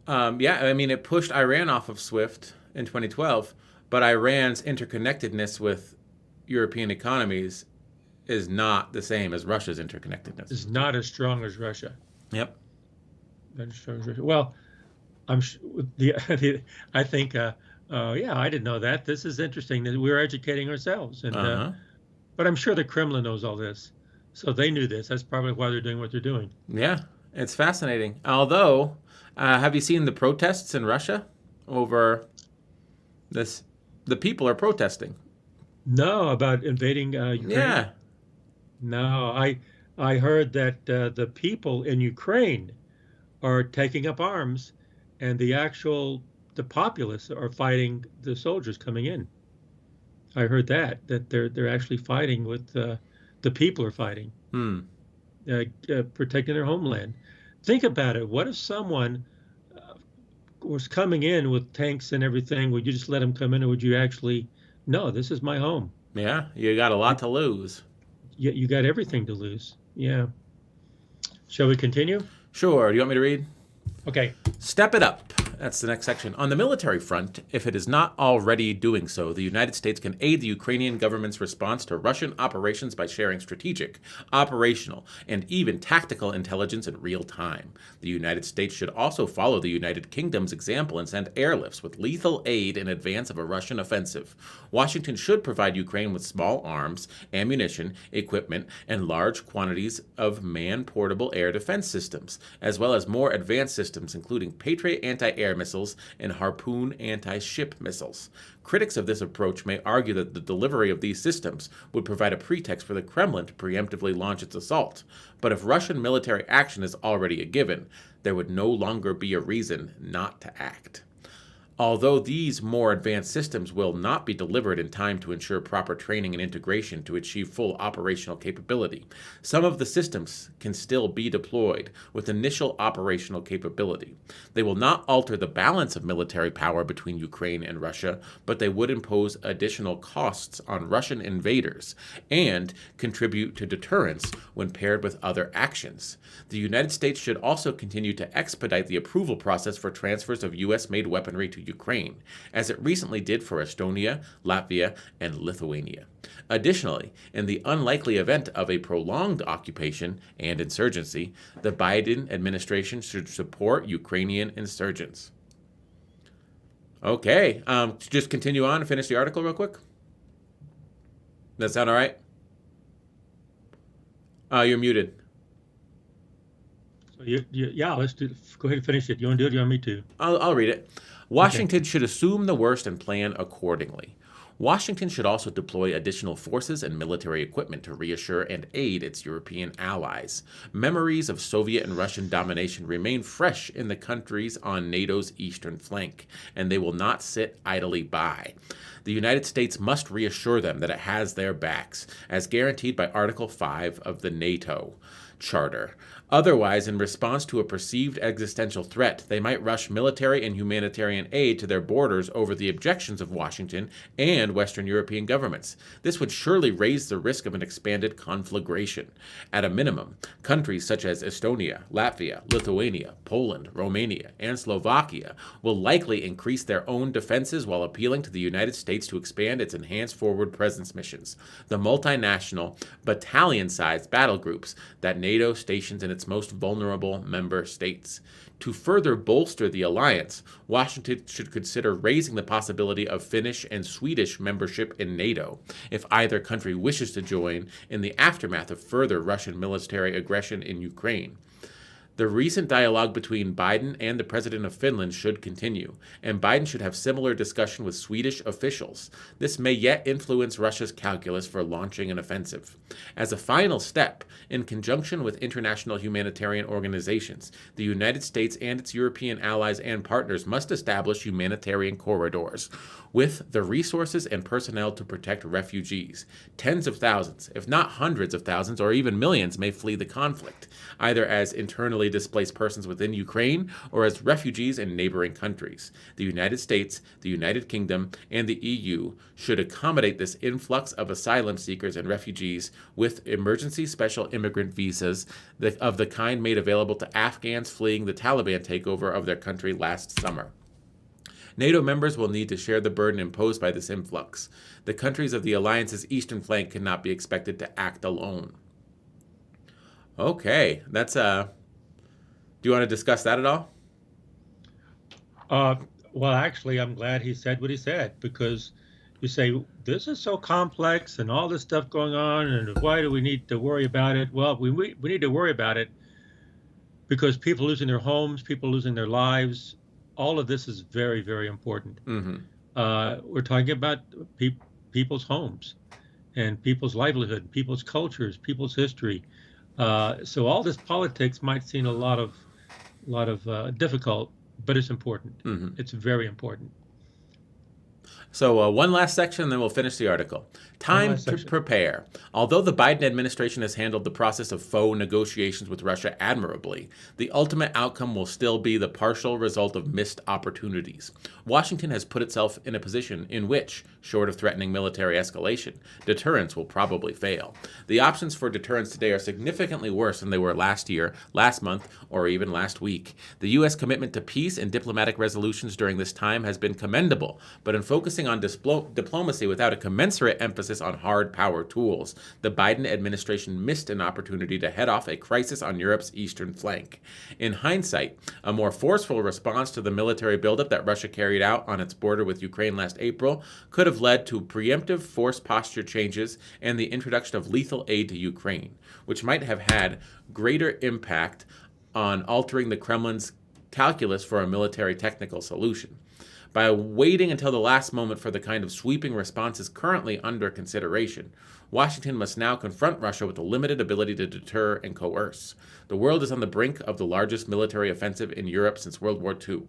Yeah, I mean, it pushed Iran off of SWIFT in 2012, but Iran's interconnectedness with European economies is not the same as Russia's interconnectedness. It's not as strong as Russia. Yep. Not as strong as Russia. Well, I think, yeah, I didn't know that. This is interesting that we're educating ourselves, and but I'm sure the Kremlin knows all this, so they knew this. That's probably why they're doing what they're doing. Yeah, it's fascinating. Although, have you seen the protests in Russia over this? The people are protesting. No, about invading Ukraine. Yeah. No, I heard that the people in Ukraine are taking up arms, and the populace are fighting the soldiers coming in. I heard that they're actually fighting with the people are fighting, protecting their homeland. Think about it. What if someone was coming in with tanks and everything? Would you just let them come in, or would you actually? No, this is my home. Yeah, you got a lot to lose. You got everything to lose. Yeah. Shall we continue? Sure. Do you want me to read? Okay. Step it up. That's the next section. On the military front, if it is not already doing so, the United States can aid the Ukrainian government's response to Russian operations by sharing strategic, operational, and even tactical intelligence in real time. The United States should also follow the United Kingdom's example and send airlifts with lethal aid in advance of a Russian offensive. Washington should provide Ukraine with small arms, ammunition, equipment, and large quantities of man-portable air defense systems, as well as more advanced systems including Patriot anti-air missiles and Harpoon anti-ship missiles. Critics of this approach may argue that the delivery of these systems would provide a pretext for the Kremlin to preemptively launch its assault. But if Russian military action is already a given, there would no longer be a reason not to act. Although these more advanced systems will not be delivered in time to ensure proper training and integration to achieve full operational capability, some of the systems can still be deployed with initial operational capability. They will not alter the balance of military power between Ukraine and Russia, but they would impose additional costs on Russian invaders and contribute to deterrence when paired with other actions. The United States should also continue to expedite the approval process for transfers of U.S.-made weaponry to Ukraine, as it recently did for Estonia, Latvia, and Lithuania. Additionally, in the unlikely event of a prolonged occupation and insurgency, the Biden administration should support Ukrainian insurgents. Okay, just continue on and finish the article real quick. That sound all right? You're muted. So yeah, let's do. Go ahead and finish it. You want to do it? You want me to? I'll read it. Washington should assume the worst and plan accordingly. Washington should also deploy additional forces and military equipment to reassure and aid its European allies. Memories of Soviet and Russian domination remain fresh in the countries on NATO's eastern flank, and they will not sit idly by. The United States must reassure them that it has their backs, as guaranteed by Article 5 of the NATO Charter. Otherwise, in response to a perceived existential threat, they might rush military and humanitarian aid to their borders over the objections of Washington and Western European governments. This would surely raise the risk of an expanded conflagration. At a minimum, countries such as Estonia, Latvia, Lithuania, Poland, Romania, and Slovakia will likely increase their own defenses while appealing to the United States to expand its enhanced forward presence missions, the multinational, battalion-sized battle groups that NATO stations in its most vulnerable member states. To further bolster the alliance, Washington should consider raising the possibility of Finnish and Swedish membership in NATO if either country wishes to join in the aftermath of further Russian military aggression in Ukraine. The recent dialogue between Biden and the president of Finland should continue, and Biden should have similar discussion with Swedish officials. This may yet influence Russia's calculus for launching an offensive. As a final step, in conjunction with international humanitarian organizations, the United States and its European allies and partners must establish humanitarian corridors with the resources and personnel to protect refugees. Tens of thousands, if not hundreds of thousands, or even millions may flee the conflict, either as internally displaced persons within Ukraine or as refugees in neighboring countries. The United States, the United Kingdom, and the EU should accommodate this influx of asylum seekers and refugees with emergency special immigrant visas of the kind made available to Afghans fleeing the Taliban takeover of their country last summer. NATO members will need to share the burden imposed by this influx. The countries of the alliance's eastern flank cannot be expected to act alone. Okay, that's do you want to discuss that at all? Well, actually, I'm glad he said what he said, because you say this is so complex and all this stuff going on, and why do we need to worry about it? Well, we need to worry about it because people losing their homes, people losing their lives. All of this is very, very important. Mm-hmm. We're talking about people's homes and people's livelihood, people's cultures, people's history. So all this politics might seem a lot of difficult, but it's important. Mm-hmm. It's very important. So, one last section, and then we'll finish the article. One Time last to section. prepare. Although the Biden administration has handled the process of faux negotiations with Russia admirably, the ultimate outcome will still be the partial result of missed opportunities. Washington has put itself in a position in which, short of threatening military escalation, deterrence will probably fail. The options for deterrence today are significantly worse than they were last year, last month, or even last week. The U.S. commitment to peace and diplomatic resolutions during this time has been commendable, but in focusing on diplomacy without a commensurate emphasis on hard power tools, the Biden administration missed an opportunity to head off a crisis on Europe's eastern flank. In hindsight, a more forceful response to the military buildup that Russia carried out on its border with Ukraine last April could have led to preemptive force posture changes and the introduction of lethal aid to Ukraine, which might have had greater impact on altering the Kremlin's calculus for a military technical solution. By waiting until the last moment for the kind of sweeping responses currently under consideration, Washington must now confront Russia with a limited ability to deter and coerce. The world is on the brink of the largest military offensive in Europe since World War II.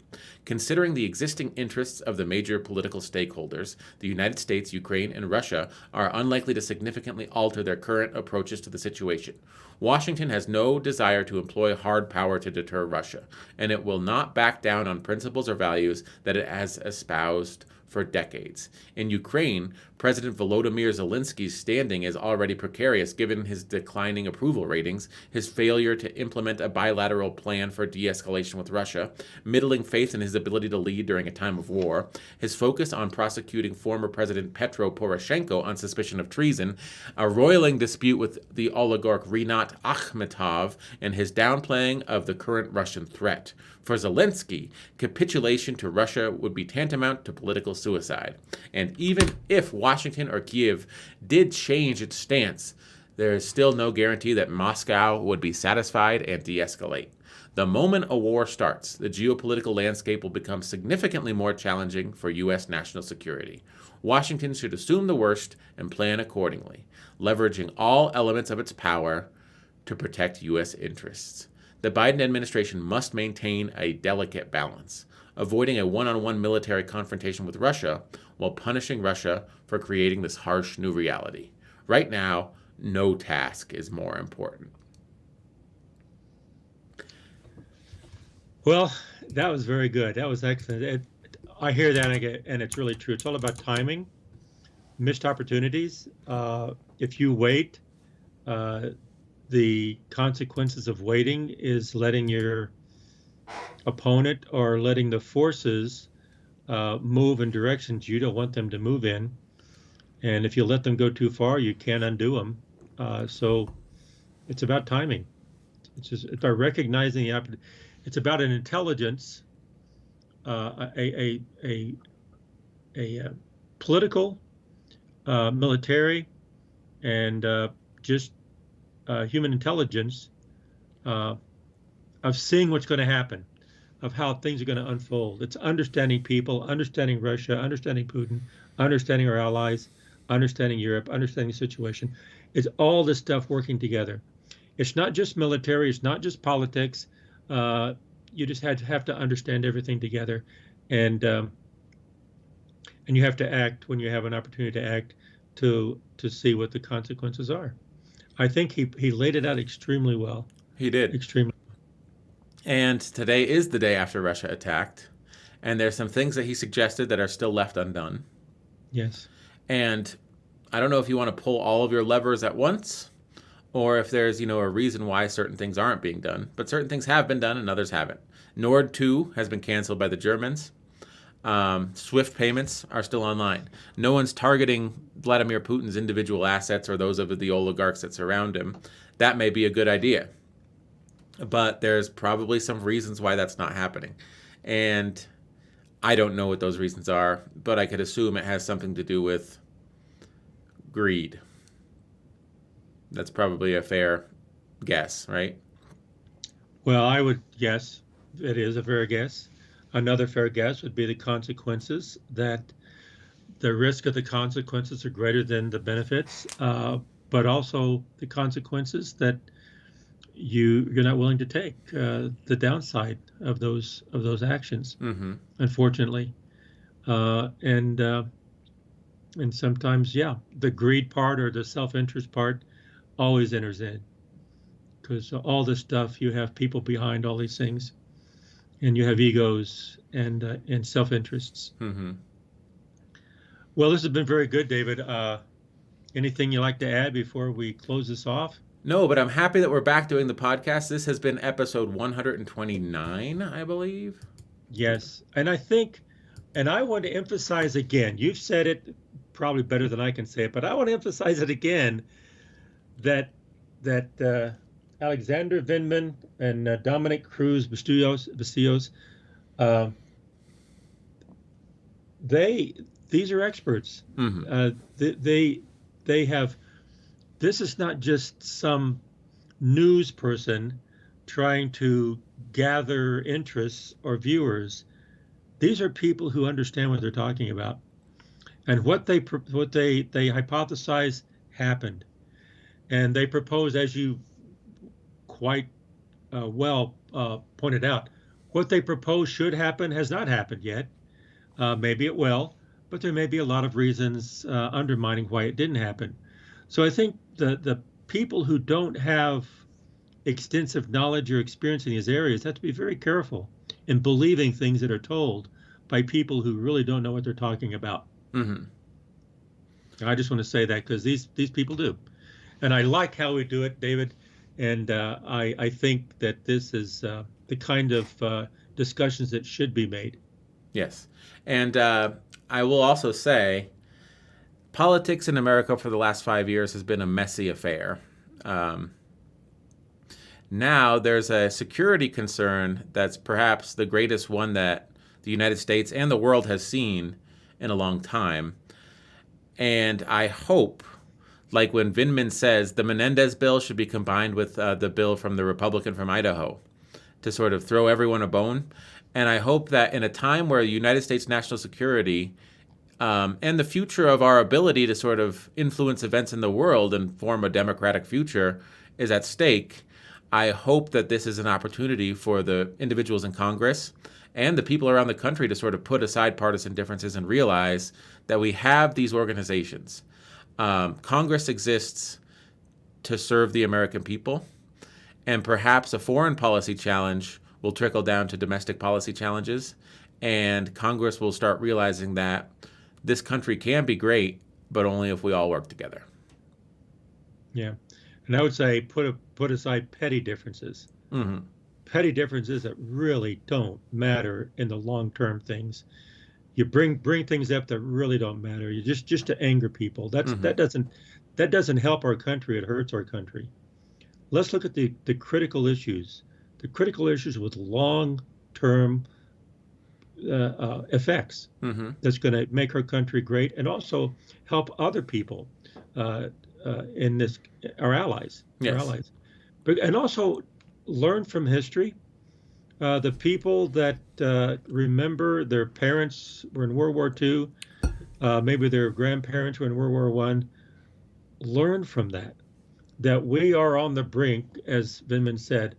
Considering the existing interests of the major political stakeholders, the United States, Ukraine, and Russia are unlikely to significantly alter their current approaches to the situation. Washington has no desire to employ hard power to deter Russia, and it will not back down on principles or values that it has espoused for decades. In Ukraine, President Volodymyr Zelensky's standing is already precarious given his declining approval ratings, his failure to implement a bilateral plan for de-escalation with Russia, middling faith in his ability to lead during a time of war, his focus on prosecuting former President Petro Poroshenko on suspicion of treason, a roiling dispute with the oligarch Rinat Akhmetov, and his downplaying of the current Russian threat. For Zelensky, capitulation to Russia would be tantamount to political suicide. And even if Washington or Kiev did change its stance, there is still no guarantee that Moscow would be satisfied and de-escalate. The moment a war starts, the geopolitical landscape will become significantly more challenging for U.S. national security. Washington should assume the worst and plan accordingly, leveraging all elements of its power to protect U.S. interests. The Biden administration must maintain a delicate balance, avoiding a one-on-one military confrontation with Russia while punishing Russia for creating this harsh new reality. Right now, no task is more important. Well, that was very good. That was excellent. I hear that and it's really true. It's all about timing, missed opportunities. If you wait, the consequences of waiting is letting your opponent or letting the forces move in directions you don't want them to move in. And if you let them go too far, you can't undo them. So it's about timing. It's about recognizing the opportunity. It's about an intelligence, a political, military, and just human intelligence of seeing what's going to happen, of how things are going to unfold. It's understanding people, understanding Russia, understanding Putin, understanding our allies, understanding Europe, understanding the situation. It's all this stuff working together. It's not just military. It's not just politics. You just have to understand everything together, and you have to act when you have an opportunity to act to see what the consequences are. I think he laid it out extremely well. He did. Extremely. And today is the day after Russia attacked, and there's some things that he suggested that are still left undone. Yes. And I don't know if you want to pull all of your levers at once, or if there's, a reason why certain things aren't being done. But certain things have been done and others haven't. Nord 2 has been canceled by the Germans. SWIFT payments are still online. No one's targeting Vladimir Putin's individual assets or those of the oligarchs that surround him. That may be a good idea. But there's probably some reasons why that's not happening. And I don't know what those reasons are, but I could assume it has something to do with greed. That's probably a fair guess, right? Well, I would guess it is a fair guess. Another fair guess would be the consequences, that the risk of the consequences are greater than the benefits, but also the consequences that you're not willing to take, the downside of those actions, unfortunately. And sometimes, yeah, the greed part or the self-interest part always enters in, because all this stuff, you have people behind all these things, and you have egos and self-interests. Mm-hmm. Well, this has been very good, David. Anything you'd like to add before we close this off? No, but I'm happy that we're back doing the podcast. This has been episode 129, I believe. Yes, and I think, and I want to emphasize again, you've said it probably better than I can say it, but I want to emphasize it again that Alexander Vindman and Dominic Cruz Bustillos, uh, these are experts. Mm-hmm. They have. This is not just some news person trying to gather interests or viewers. These are people who understand what they're talking about, and what they hypothesize happened, and they propose, as you quite well pointed out, what they propose should happen has not happened yet. Maybe it will, but there may be a lot of reasons undermining why it didn't happen. So I think the people who don't have extensive knowledge or experience in these areas have to be very careful in believing things that are told by people who really don't know what they're talking about. Mm-hmm. I just want to say that because these people do, and I like how we do it, David. And I think that this is the kind of discussions that should be made. Yes. And I will also say, politics in America for the last 5 years has been a messy affair. Now there's a security concern that's perhaps the greatest one that the United States and the world has seen in a long time. And I hope, like when Vindman says, the Menendez bill should be combined with the bill from the Republican from Idaho to sort of throw everyone a bone. And I hope that in a time where United States national security and the future of our ability to sort of influence events in the world and form a democratic future is at stake, I hope that this is an opportunity for the individuals in Congress and the people around the country to sort of put aside partisan differences and realize that we have these organizations. Congress exists to serve the American people, and perhaps a foreign policy challenge will trickle down to domestic policy challenges, and Congress will start realizing that this country can be great, but only if we all work together. Yeah, and I would say put aside petty differences. Mm-hmm. Petty differences that really don't matter in the long-term things. You bring things up that really don't matter. You just to anger people. That doesn't help our country. It hurts our country. Let's look at the critical issues. The critical issues with long-term effects. Mm-hmm. That's going to make our country great and also help other people in this, our allies. Yes. Our allies. And also learn from history. The people that remember their parents were in World War II, maybe their grandparents were in World War I, learn from that. That we are on the brink, as Vindman said,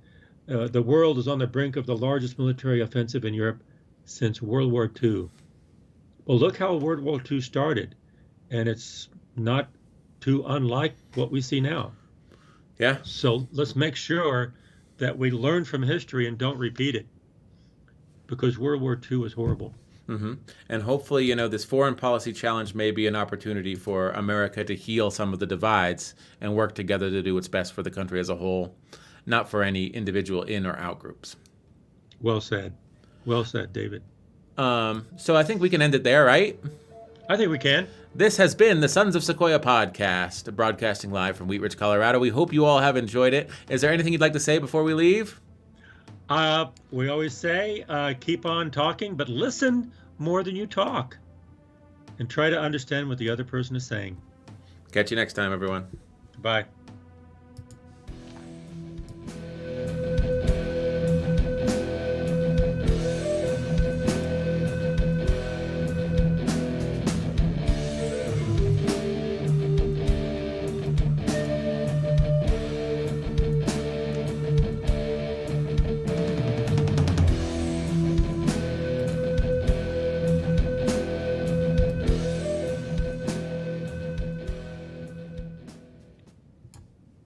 the world is on the brink of the largest military offensive in Europe since World War II. Well, look how World War II started, and it's not too unlike what we see now. Yeah. So let's make sure that we learn from history and don't repeat it, because World War II was horrible. Mm-hmm. And hopefully, this foreign policy challenge may be an opportunity for America to heal some of the divides and work together to do what's best for the country as a whole, not for any individual in or out groups. Well said. Well said, David. So I think we can end it there, right? I think we can. This has been the Sons of Sequoia podcast, broadcasting live from Wheat Ridge, Colorado. We hope you all have enjoyed it. Is there anything you'd like to say before we leave? We always say, keep on talking, but listen more than you talk. And try to understand what the other person is saying. Catch you next time, everyone. Bye.